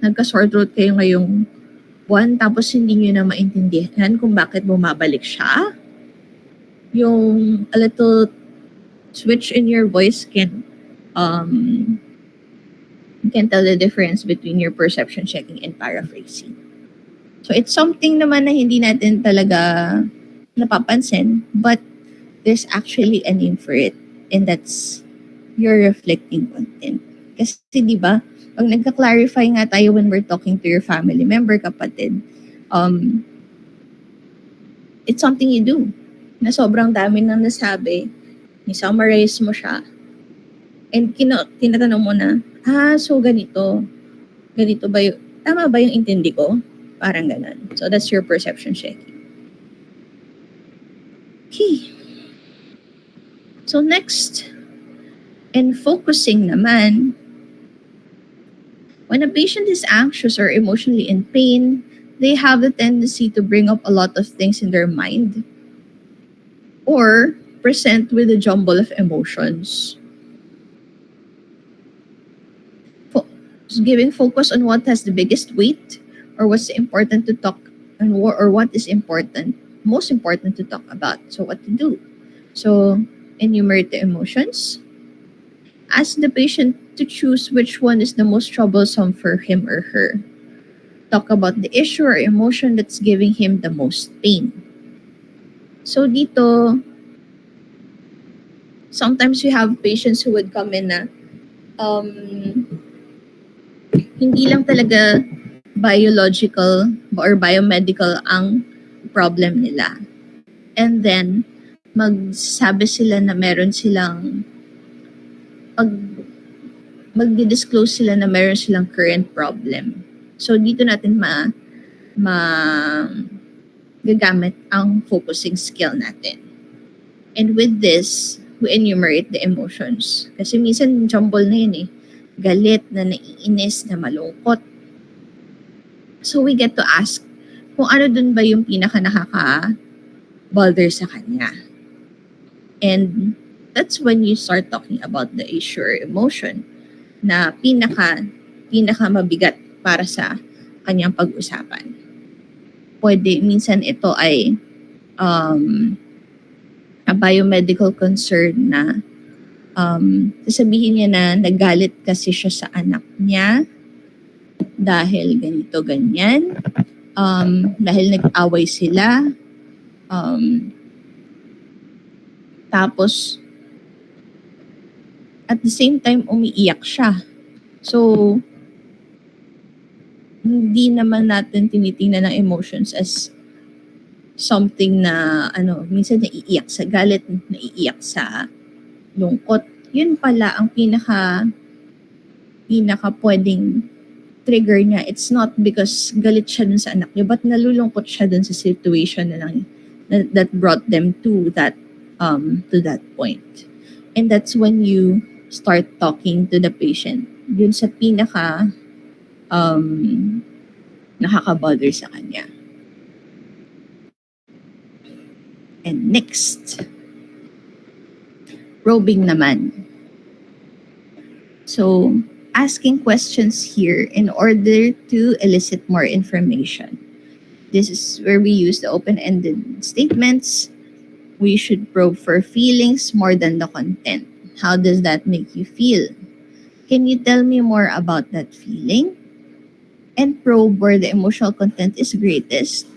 A: nagka-sore throat kayo ngayong buwan tapos hindi nyo na maintindihan kung bakit bumabalik siya. Yung a little switch in your voice can tell the difference between your perception checking and paraphrasing. So it's something naman na hindi natin talaga napapansin, but there's actually a name for it, and that's your reflecting content. Kasi di ba, pag nagka-clarify nga tayo when we're talking to your family member, kapatid, it's something you do na sobrang dami nang nasabi, i-summarize mo siya, and tinatanong mo na, so ganito ba yung, tama ba yung intindi ko? Parang ganun. So that's your perception checking. Okay. So next, in focusing naman, when a patient is anxious or emotionally in pain, they have the tendency to bring up a lot of things in their mind or present with a jumble of emotions. Giving focus on what has the biggest weight, or what's important to talk, or what is most important to talk about. So what to do? So enumerate the emotions. Ask the patient to choose which one is the most troublesome for him or her. Talk about the issue or emotion that's giving him the most pain. So dito, sometimes we have patients who would come in na hindi lang talaga biological or biomedical ang problem nila. And then, magsasabi sila na meron silang, magdi-disclose sila na meron silang current problem. So, dito natin gagamit ang focusing skill natin. And with this, we enumerate the emotions. Kasi minsan, jumble na yun eh. Galit, na naiinis, na malungkot. So we get to ask kung ano dun ba yung pinaka nakaka-bother sa kanya. And that's when you start talking about the issue or emotion na pinaka mabigat para sa kanyang pag-usapan. Pwede, minsan ito ay a biomedical concern na sasabihin niya na nagalit kasi siya sa anak niya dahil ganito, ganyan. Dahil nag-away sila. Tapos, at the same time, umiiyak siya. So, hindi naman natin tinitingnan ng emotions as something na, minsan naiiyak sa galit, naiiyak sa lungkot. Yun pala ang pinaka pwedeng trigger niya, it's not because galit siya dun sa anak niya, but nalulungkot siya dun sa situation na lang that brought them to that point. And that's when you start talking to the patient. Yun sa pinaka nakaka-bother sa kanya. And next, probing naman. So, asking questions here in order to elicit more information. This is where we use the open-ended statements. We should probe for feelings more than the content. How does that make you feel? Can you tell me more about that feeling? And probe where the emotional content is greatest,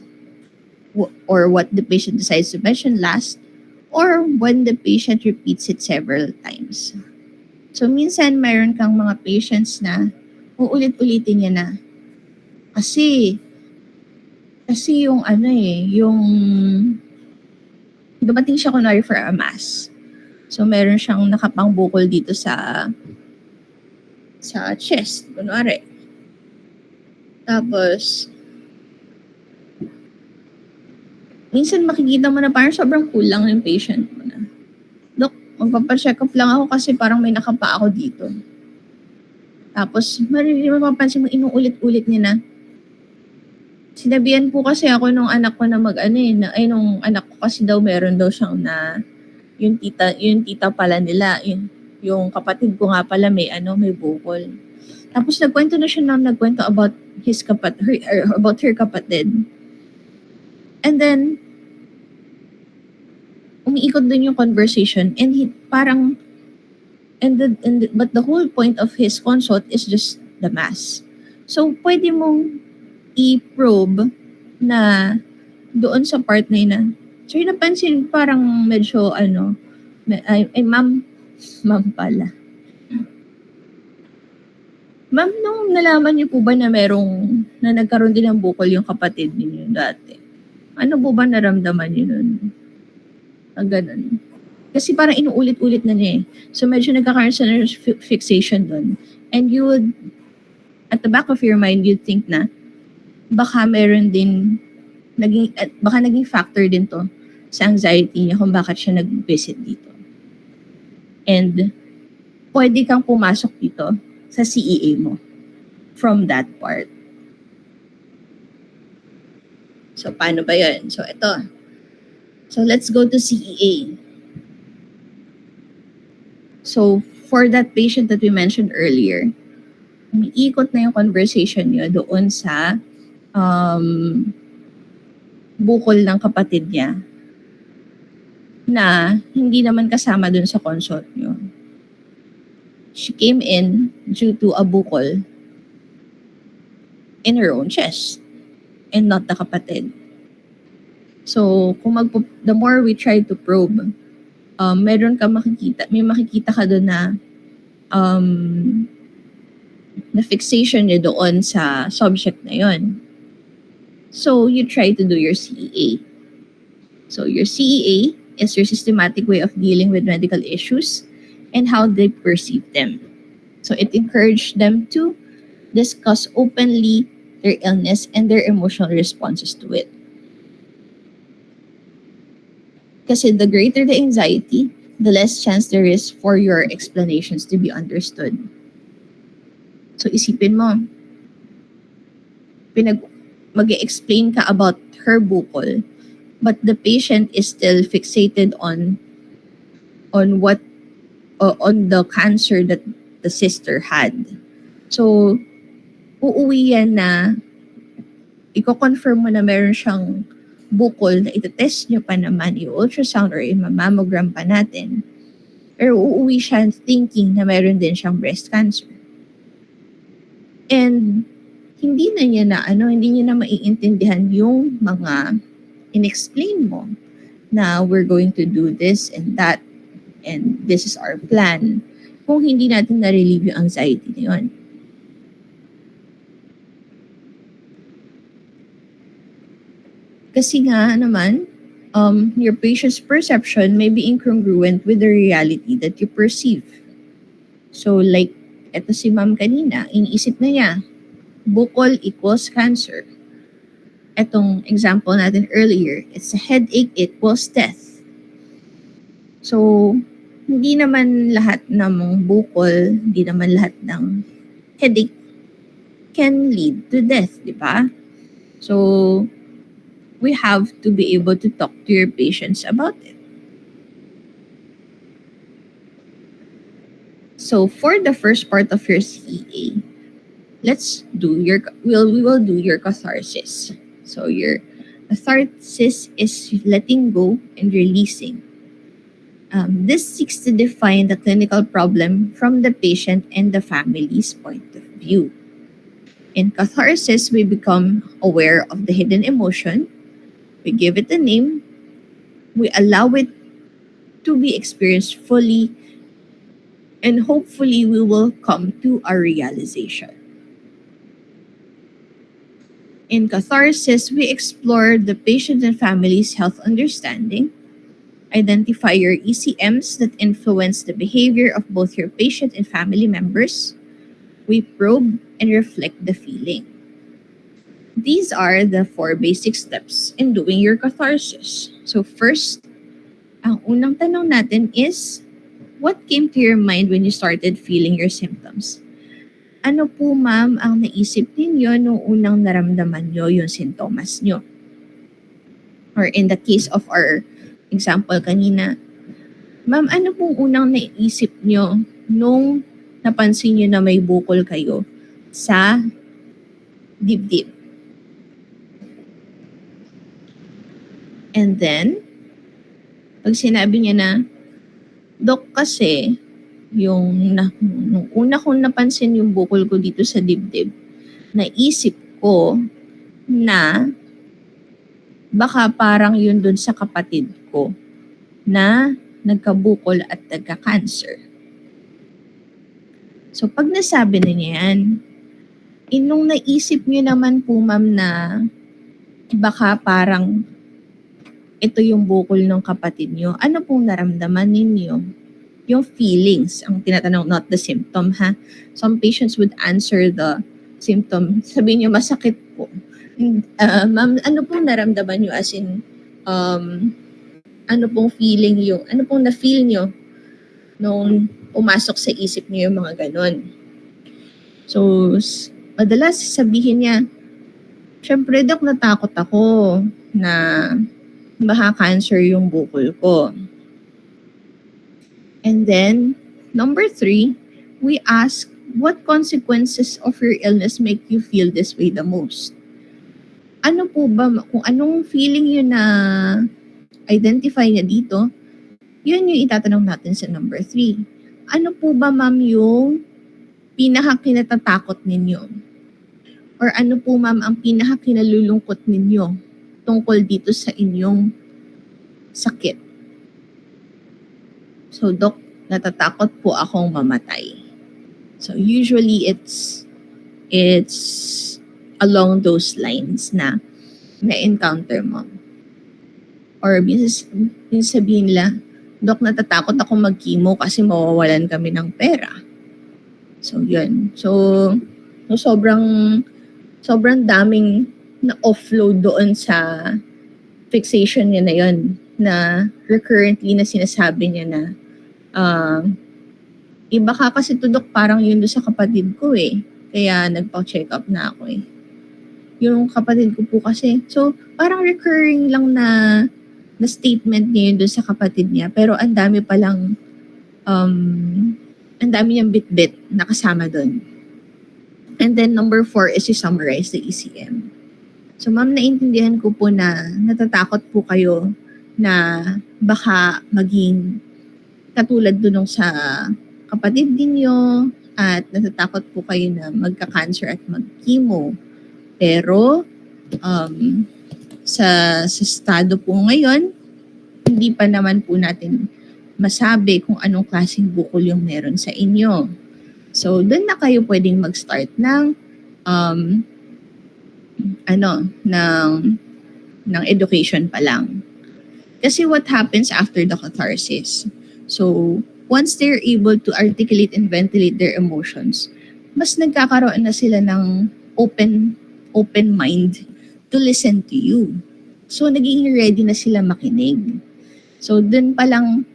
A: or what the patient decides to mention last, or when the patient repeats it several times. So, minsan mayroon kang mga patients na uulit-ulitin niya na. Kasi yung yung dumating siya kunwari for a mass. So, meron siyang nakapangbukol dito sa chest, kunwari. Tapos, minsan makikita mo na parang sobrang kulang yung patient mo na. Dok, magpapacheck up lang ako kasi parang may nakapa ako dito. Tapos, mapapansin mo, inuulit-ulit niya na. Sinabihan po kasi ako nung anak ko na nung anak ko kasi daw meron daw siyang na, yung tita pala nila, yung kapatid ko nga pala may bukol. Tapos nagkwento about about her kapatid. And then, umiikot dun yung conversation and but the whole point of his consult is just the mass. So, pwede mong i-probe na doon sa part na yun na, so yun napansin parang medyo ma'am pala. Ma'am, nung nalaman niyo po ba na nagkaroon din ng bukol yung kapatid niyo dati? Ano po ba naramdaman niyo nun? Ganun. Kasi parang inuulit-ulit na niya eh. So medyo nagkakaroon sa fixation doon. And you would, at the back of your mind, you'd think na baka meron din, baka naging factor din to sa anxiety niya kung bakit siya nag-visit dito. And pwede kang pumasok dito sa CEA mo from that part. So, paano ba yun? So, ito. So, let's go to CEA. So, for that patient that we mentioned earlier, umiikot na yung conversation niyo doon sa bukol ng kapatid niya na hindi naman kasama doon sa consult niyo. She came in due to a bukol in her own chest and not the kapatid. So, the more we try to probe, may makikita ka doon na na fixation niya doon sa subject na yon. So, you try to do your CEA. So, your CEA is your systematic way of dealing with medical issues and how they perceive them. So, it encouraged them to discuss openly their illness and their emotional responses to it. Kasi the greater the anxiety, the less chance there is for your explanations to be understood. So, isipin mo, mag-explain ka about her bukol, but the patient is still fixated on the cancer that the sister had. So, uuwi yan na i-confirm mo na meron siyang bukol na itetest nyo pa naman, i-ultrasound or i-mammogram pa natin. Pero uuwi siya thinking na meron din siyang breast cancer. And hindi niya na maiintindihan yung mga in-explain mo na we're going to do this and that and this is our plan kung hindi natin na-relieve yung anxiety na yun. Kasi nga naman, your patient's perception may be incongruent with the reality that you perceive. So like, eto si ma'am kanina, iniisip na niya bukol equals cancer. Etong example natin earlier, it's a headache equals death. So, hindi naman lahat ng bukol, hindi naman lahat ng headache can lead to death, di ba? So, we have to be able to talk to your patients about it. So, for the first part of your CA, we will do your catharsis. So, your catharsis is letting go and releasing. This seeks to define the clinical problem from the patient and the family's point of view. In catharsis, we become aware of the hidden emotion, we give it a name, we allow it to be experienced fully, and hopefully we will come to a realization. In catharsis, we explore the patient and family's health understanding, identify your ECMs that influence the behavior of both your patient and family members. We probe and reflect the feeling. These are the 4 basic steps in doing your catharsis. So first, ang unang tanong natin is, what came to your mind when you started feeling your symptoms? Ano po ma'am ang naisip ninyo nung unang naramdaman nyo yung sintomas nyo? Or in the case of our example kanina, ma'am, ano pong unang naisip nyo nung napansin nyo na may bukol kayo sa dibdib? And then, pag sinabi niya na, Dok, kasi nung una kong napansin yung bukol ko dito sa dibdib, naisip ko na baka parang yun dun sa kapatid ko na nagkabukol at nagka-cancer. So pag nasabi na niya yan, nung naisip niyo naman po ma'am na baka parang ito yung bukol ng kapatid niyo, ano pong naramdaman ninyo? Yung feelings, ang tinatanong, not the symptom ha. Some patients would answer the symptom. Sabihin niyo, masakit po. Ma'am, ano pong naramdaman niyo as in, ano pong feeling yung, ano pong na-feel niyo nung pumasok sa isip niyo yung mga ganon? So, madalas sabihin niya, syempre Dok, natakot ako na baka cancer yung bukol ko. And then, number 3, we ask, what consequences of your illness make you feel this way the most? Ano po ba, kung anong feeling yun na identify niya dito, yun yung itatanong natin sa number 3. Ano po ba ma'am yung pinaka-kinatatakot ninyo? Or ano po ma'am ang pinaka-kinalulungkot ninyo tungkol dito sa inyong sakit? So, Dok, natatakot po akong mamatay. So, usually it's along those lines na na-encounter mo. Or minsan sabihin nila, Dok, natatakot ako mag-chemo kasi mawawalan kami ng pera. So, yun. So sobrang daming na-offload doon sa fixation niya na yun, na recurrently na sinasabi niya na, iba ka kasi to Dok, parang yun doon sa kapatid ko eh. Kaya nagpa-check up na ako eh. Yung kapatid ko po kasi, so parang recurring lang na statement niya yun doon sa kapatid niya. Pero ang dami palang, ang dami niyang bit-bit na kasama doon. And then number 4 is to summarize the ECM. So ma'am, naintindihan ko po na natatakot po kayo na baka maging katulad dun sa kapatid ninyo at natatakot po kayo na magka-cancer at mag-chemo. Pero sa estado po ngayon, hindi pa naman po natin masabi kung anong klaseng bukol yung meron sa inyo. So doon na kayo pwedeng mag-start ng ng education pa lang. Kasi what happens after the catharsis? So, once they're able to articulate and ventilate their emotions, mas nagkakaroon na sila ng open mind to listen to you. So naging ready na sila makinig. So dun pa lang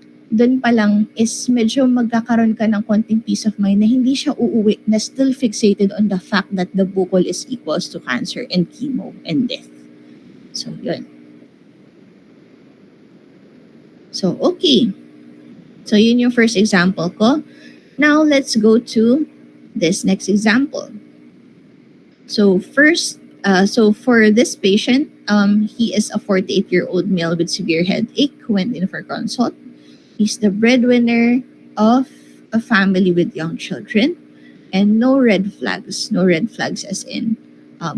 A: is medyo magkakaroon ka ng konting peace of mind na hindi siya uuwi na still fixated on the fact that the bukol is equals to cancer and chemo and death. So yun. So okay. So yun yung first example ko. Now let's go to this next example. So first, for this patient, he is a 48-year-old male with severe headache who went in for consult. He's the breadwinner of a family with young children and no red flags. No red flags as in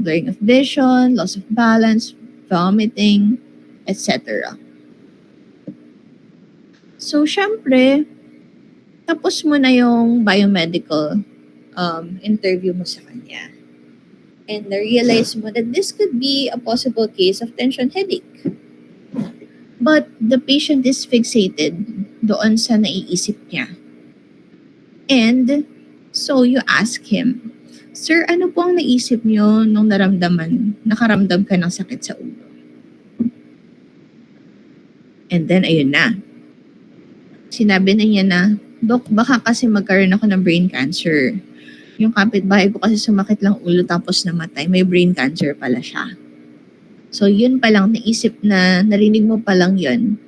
A: blurring of vision, loss of balance, vomiting, etc. So, syempre, tapos mo na yung biomedical interview mo sa kanya. And na-realize mo that this could be a possible case of tension headache. But the patient is fixated doon sa naiisip niya. And so you ask him, "Sir, ano po ang naisip niyo nung nakaramdam ka ng sakit sa ulo?" And then, ayun na. Sinabi na niya na, "Dok, baka kasi magkaroon ako ng brain cancer. Yung kapitbahay ko kasi sumakit lang ulo tapos namatay. May brain cancer pala siya." So, yun pa lang, narinig mo pa lang yun.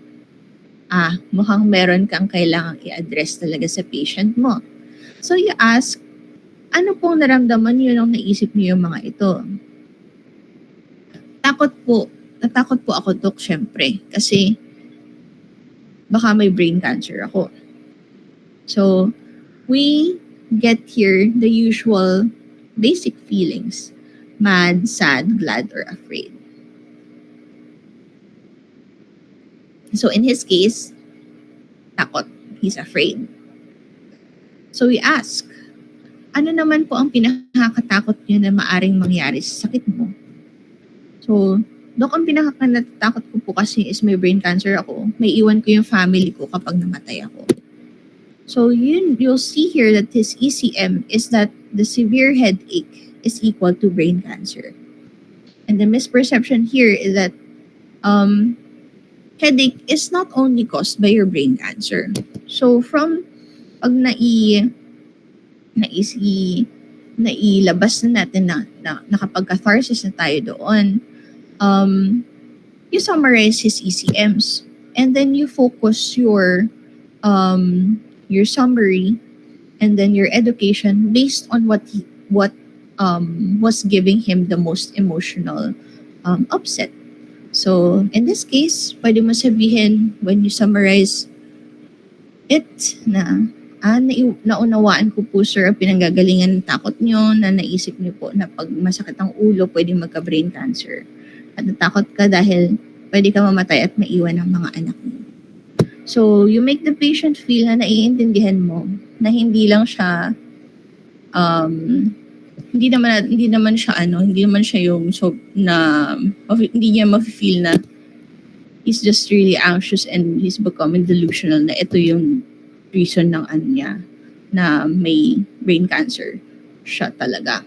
A: Mukhang meron kang kailangang i-address talaga sa patient mo. So, you ask, ano pong naramdaman niyo nung naisip niyo yung mga ito? Natakot po ako, Dok, syempre. Kasi, baka may brain cancer ako. So, we get here the usual basic feelings: mad, sad, glad, or afraid. So in his case, takot. He's afraid. So we ask, ano naman po ang pinakakatakot niyo na maaring mangyari sa sakit mo? So, Dok, ang pinakakanatakot ko po kasi is may brain cancer ako. May iwan ko yung family ko kapag namatay ako. So you'll see here that his ECM is that the severe headache is equal to brain cancer. And the misperception here is that headache is not only caused by your brain cancer. So from pag nailabas na natin na nakapag-catharsis na tayo doon, you summarize his ECMs and then you focus your summary and then your education based on what was giving him the most emotional upset. So, in this case, pwede mo sabihin when you summarize it na naunawaan ko po, sir, ang pinanggagalingan ng takot nyo, na naisip nyo po na pag masakit ang ulo, pwede magka-brain cancer. At natakot ka dahil pwede ka mamatay at maiwan ng mga anak mo. So, you make the patient feel na naiintindihan mo na hindi lang siya hindi naman siya yung hindi niya ma-feel na he's just really anxious and he's becoming delusional na ito yung reason ng niya na may brain cancer siya talaga.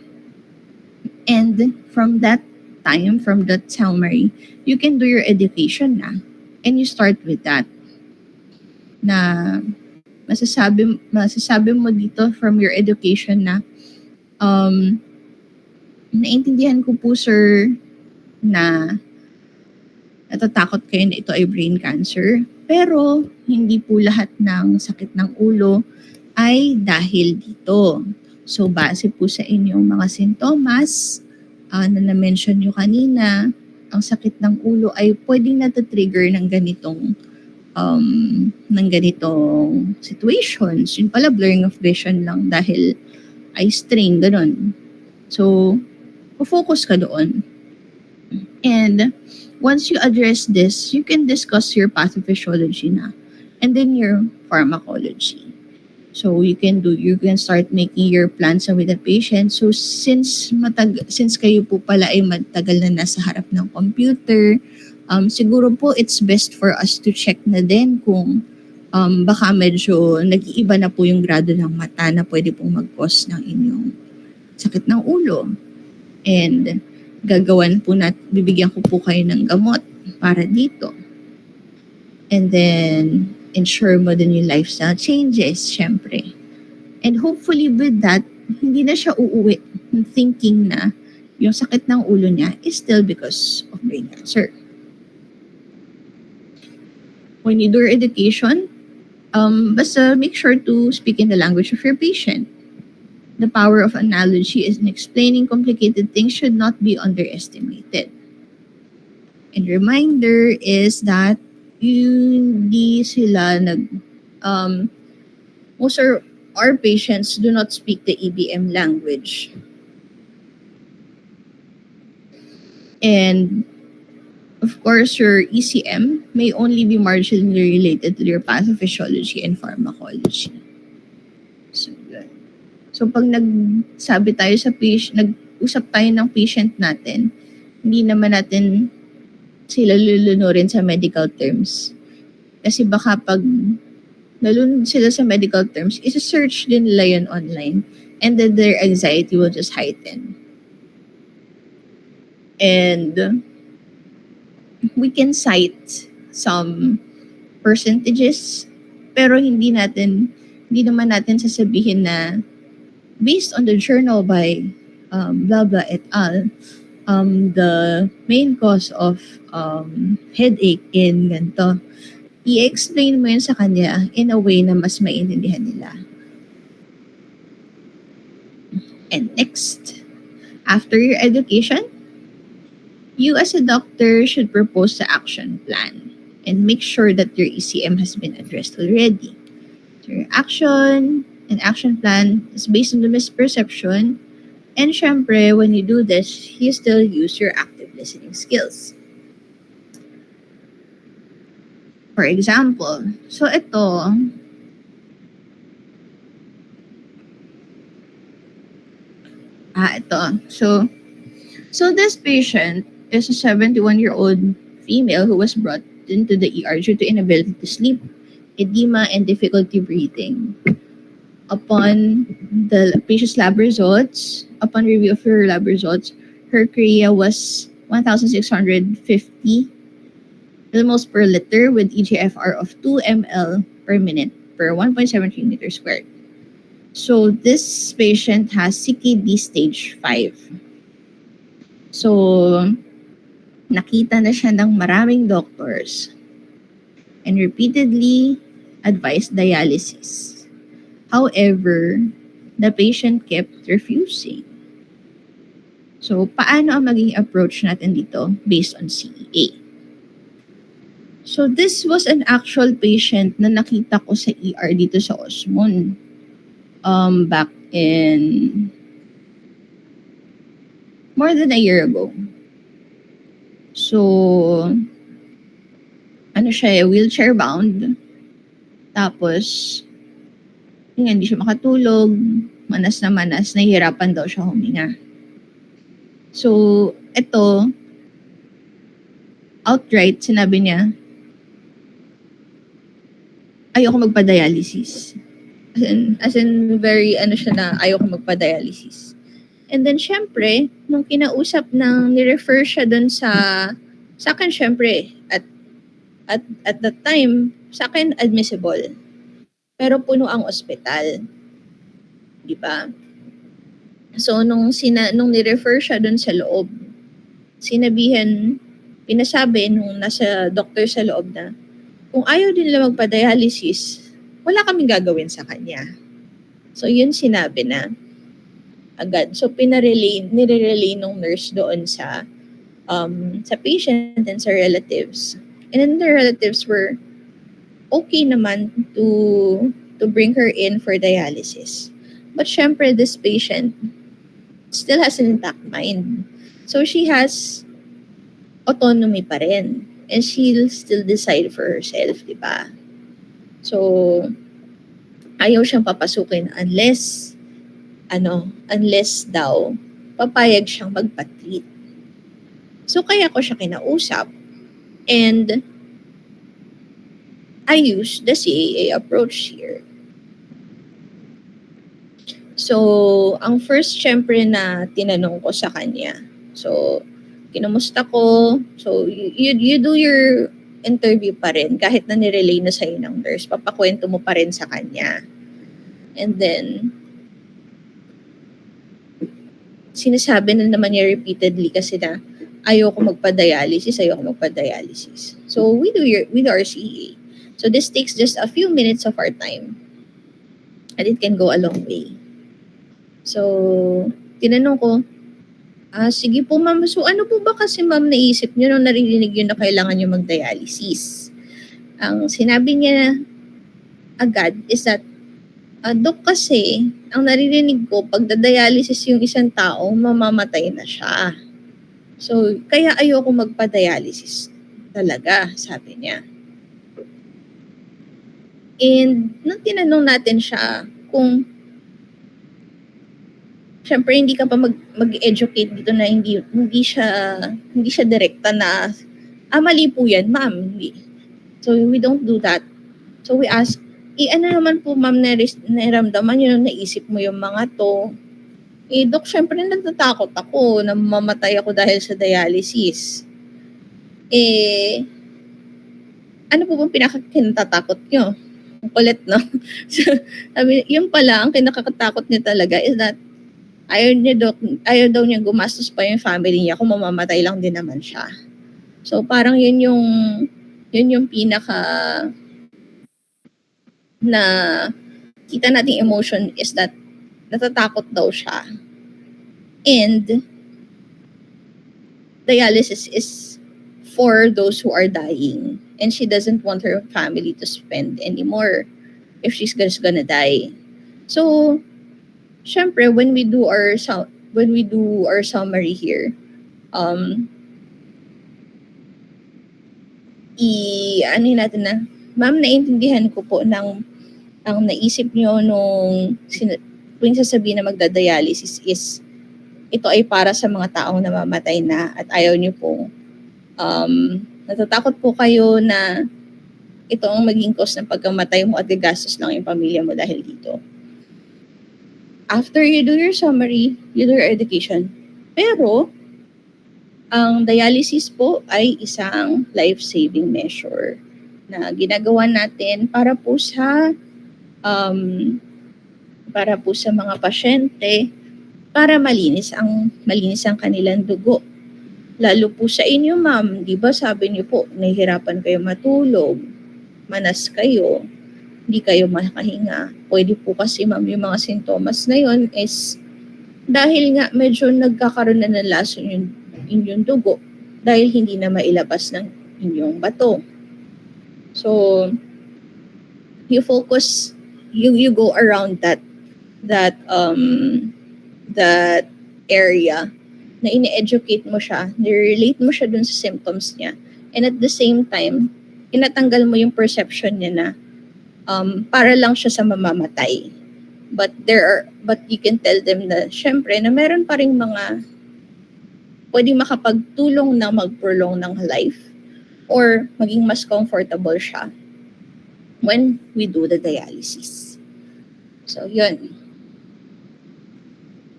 A: And from that summary, you can do your education na. And you start with that. Na masasabi mo dito from your education na naintindihan ko po, sir, na natatakot kayo na ito ay brain cancer. Pero hindi po lahat ng sakit ng ulo ay dahil dito. So base po sa inyong mga sintomas na na-mention nyo kanina, ang sakit ng ulo ay pwedeng natatrigger ng ganitong situations. Yun pala, blurring of vision lang dahil eye strain, ganun. So, focus ka doon. And once you address this, you can discuss your pathophysiology na. And then your pharmacology. So, you can start making your plans with the patient. So, since kayo po pala ay matagal na nasa harap ng computer, siguro po it's best for us to check na din kung baka medyo nag-iiba na po yung grado ng mata na pwede pong mag-cause ng inyong sakit ng ulo. And bibigyan ko po kayo ng gamot para dito. And then, ensure mo din yung lifestyle changes, syempre. And hopefully with that, hindi na siya uuwi thinking na yung sakit ng ulo niya is still because of brain cancer. When you do your education, basta make sure to speak in the language of your patient. The power of analogy in explaining complicated things should not be underestimated. And reminder is that hindi sila most of our patients do not speak the EBM language. And of course, your ECM may only be marginally related to your pathophysiology and pharmacology. So, yun. So, pag nagsabi tayo sa patient, nag-usap tayo ng patient natin, hindi naman natin sila lulunurin sa medical terms. Kasi baka pag nalunod sila sa medical terms, isa-search din nila yun online, and then their anxiety will just heighten. And we can cite some percentages, pero hindi naman natin sasabihin na based on the journal by blah blah et al, the main cause of headache in ganito. I-explain mo yun sa kanya in a way na mas maintindihan nila. And next, after your education, you as a doctor should propose the action plan and make sure that your ECM has been addressed already. So your action and action plan is based on the misperception. And syempre, when you do this, you still use your active listening skills. For example, so ito, So this patient is a 71-year-old female who was brought into the ER due to inability to sleep, edema, and difficulty breathing. Upon the patient's lab results, upon review of her lab results, her chorea was 1,650 millimoles per liter with EGFR of 2 ml per minute per 1.73 meters squared. So this patient has CKD stage 5. So, nakita na siya ng maraming doctors and repeatedly advised dialysis. However, the patient kept refusing. So, paano ang maging approach natin dito based on CEA? So, this was an actual patient na nakita ko sa ER dito sa Osmon. Back in more than a year ago. So, wheelchair bound. Tapos, hindi siya makatulog, manas, nahihirapan daw siya huminga. So, ito, outright, sinabi niya, ayoko magpa-dialysis. As in very, ayoko magpa-dialysis. And then, syempre, nung kinausap ni-refer siya dun sa akin, syempre, at that time, sa akin, admissible. Pero puno ang ospital. Di ba? So, nung ni-refer siya dun sa loob, pinasabi nung nasa doctor sa loob na, kung ayaw din nila magpa-dialysis, wala kaming gagawin sa kanya. So, yun sinabi na agad. So, nire-relay nung nurse doon sa patient and sa relatives. And then the relatives were okay naman to bring her in for dialysis. But syempre, this patient still has an intact mind. So she has autonomy pa rin. And she'll still decide for herself, di ba? So, ayaw siyang papasukin unless daw papayag siyang magpa-treat. So, kaya ko siya kinausap. And I use the CAA approach here. So, ang first syempre na tinanong ko sa kanya. So, kinumusta ko. So, you do your interview pa rin kahit na nirelay na sa'yo ng nurse. Papakwento mo pa rin sa kanya. And then, sinasabi na naman niya repeatedly kasi na ayoko magpa-dialysis. So, we do our CA. So, this takes just a few minutes of our time. And it can go a long way. So, tinanong ko, sige po ma'am. So ano po ba kasi ma'am naisip niyo nung naririnig niyo na kailangan niyo mag-dialysis? Ang sinabi niya agad is that, Dok kasi, ang naririnig ko, pag dialysis yung isang tao, mamamatay na siya. So, kaya ayoko magpa-dialysis talaga, sabi niya. And nung tinanong natin siya kung syempre hindi ka pa mag-educate dito na hindi siya direkta na mali po yan, ma'am. Hindi. So we don't do that. So we ask, ano naman po ma'am naramdaman niyo nung naisip mo yung mga to? Dok, syempre natatakot ako na mamatay ako dahil sa dialysis. Ano po bang pinakakinatatakot niyo? Ang kulit, no? So, sabi, yung pala, ang kinakatakot niya talaga is that ayaw daw niya gumastos pa yung family niya kung mamamatay lang din naman siya. So parang yun yung pinaka na kita nating emotion is that natatakot daw siya. And dialysis is for those who are dying. And she doesn't want her family to spend anymore if she's just gonna die. So, syempre, when we do our summary here, natin na, ma'am, naintindihan ko po ang naisip niyo nung sasabihin na magda-dialysis is ito ay para sa mga taong namamatay na at ayaw niyo pong natatakot po kayo na ito ang maging cause ng pagkamatay mo at gagastos lang yung pamilya mo dahil dito. After you do your summary, you do your education. Pero, ang dialysis po ay isang life-saving measure na ginagawa natin para po sa mga pasyente para malinis ang kanilang dugo. Lalo po sa inyo, ma'am, di ba sabi niyo po, nahihirapan kayo matulog, manas kayo, hindi kayo makahinga. Pwede po kasi, ma'am, yung mga sintomas na yun is dahil nga medyo nagkakaroon na ng lason yung inyong dugo dahil hindi na mailabas ng inyong bato. So, you focus, you go around that area na ine-educate mo siya, nire-relate mo siya dun sa symptoms niya. And at the same time, inatanggal mo yung perception niya na para lang siya sa mamamatay. But you can tell them na syempre na meron pa ring mga pwedeng makapagtulong na mag-prolong ng life or maging mas comfortable siya when we do the dialysis. So, yun.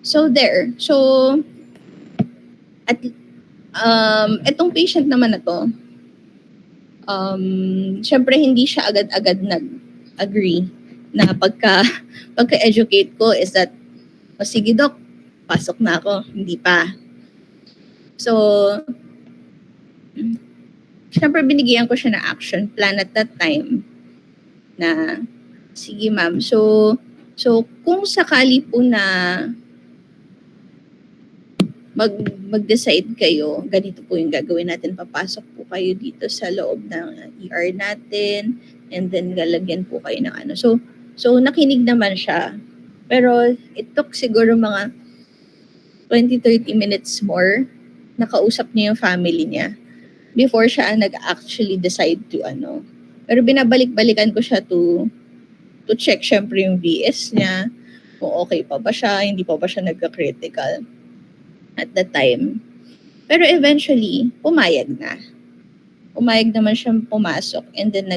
A: So, there. So, at itong patient naman na to, syempre hindi siya agad-agad nag-agree na pagka-educate ko is that, sige dok, pasok na ako. Hindi pa. So, syempre binigyan ko siya ng action plan at that time na, sige ma'am, so kung sakali po na mag-decide kayo, ganito po yung gagawin natin. Papasok po kayo dito sa loob ng ER natin and then lalagyan po kayo ng ano. So nakinig naman siya. Pero it took siguro mga 20-30 minutes more. Nakausap niya yung family niya before siya nag-actually decide to ano. Pero binabalik-balikan ko siya to check syempre yung VS niya, kung okay pa ba siya, hindi pa ba siya nagka-critical at that time. Pero eventually, pumayag na. Pumayag naman siyang pumasok and then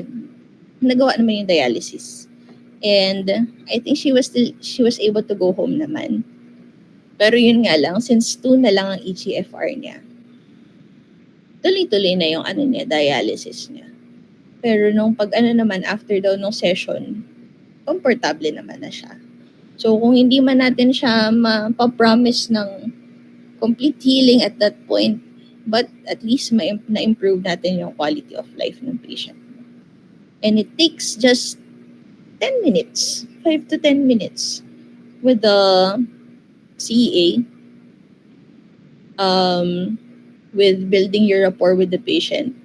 A: nagawa naman yung dialysis. And I think she was able to go home naman. Pero yun nga lang, since 2 na lang ang EGFR niya, tuloy-tuloy na yung dialysis niya. Pero nung pag naman, after daw nung session, komportable naman na siya. So kung hindi man natin siya mapapromise ng complete healing at that point, but at least na-improve natin yung quality of life ng patient. And it takes just 10 minutes, 5 to 10 minutes with the CEA, with building your rapport with the patient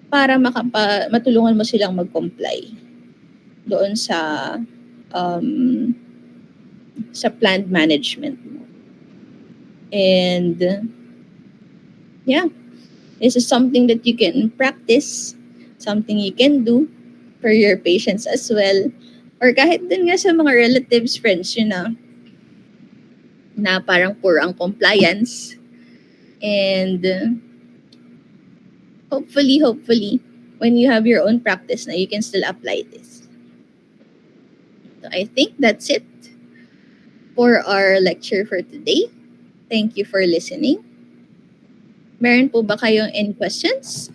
A: para matulungan mo silang mag-comply doon sa planned management mo. And yeah, this is something that you can practice, something you can do for your patients as well. Or kahit din nga sa mga relatives, friends yun na parang poor ang compliance. And hopefully, when you have your own practice na, you can still apply this. So I think that's it for our lecture for today. Thank you for listening. Meron po ba kayong any questions?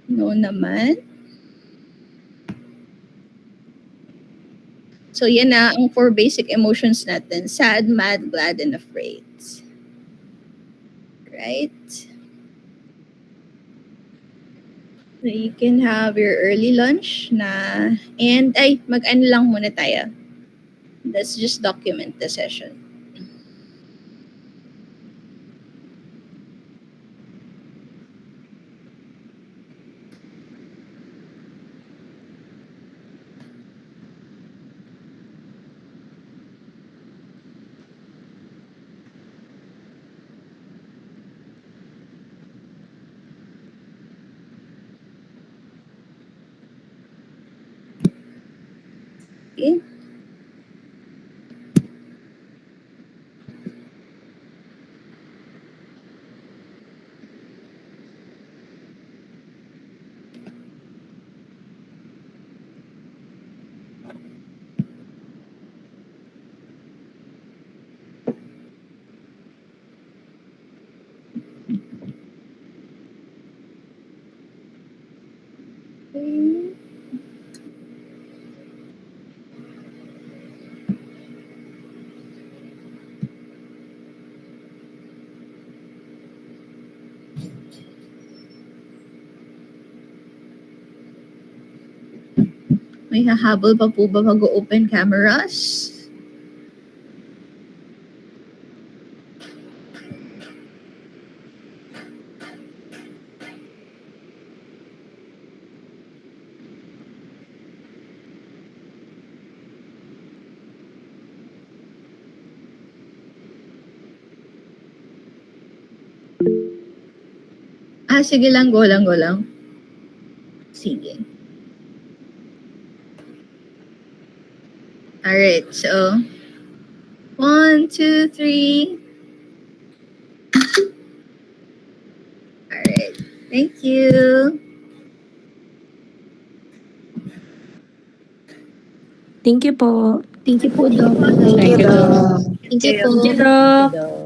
A: No naman. So yan na ang 4 basic emotions natin. Sad, mad, glad, and afraid. Right? So you can have your early lunch na, and mag-ano lang muna tayo. Let's just document the session. Okay. May hahabol pa po ba mag-open cameras? Sige lang, go lang. Sige. Alright, so 1, 2, 3. Alright, thank you.
B: Thank you po.
A: Thank you po, Doc.
B: Thank you, Doc.
A: Thank you po.
B: Thank you, Doc.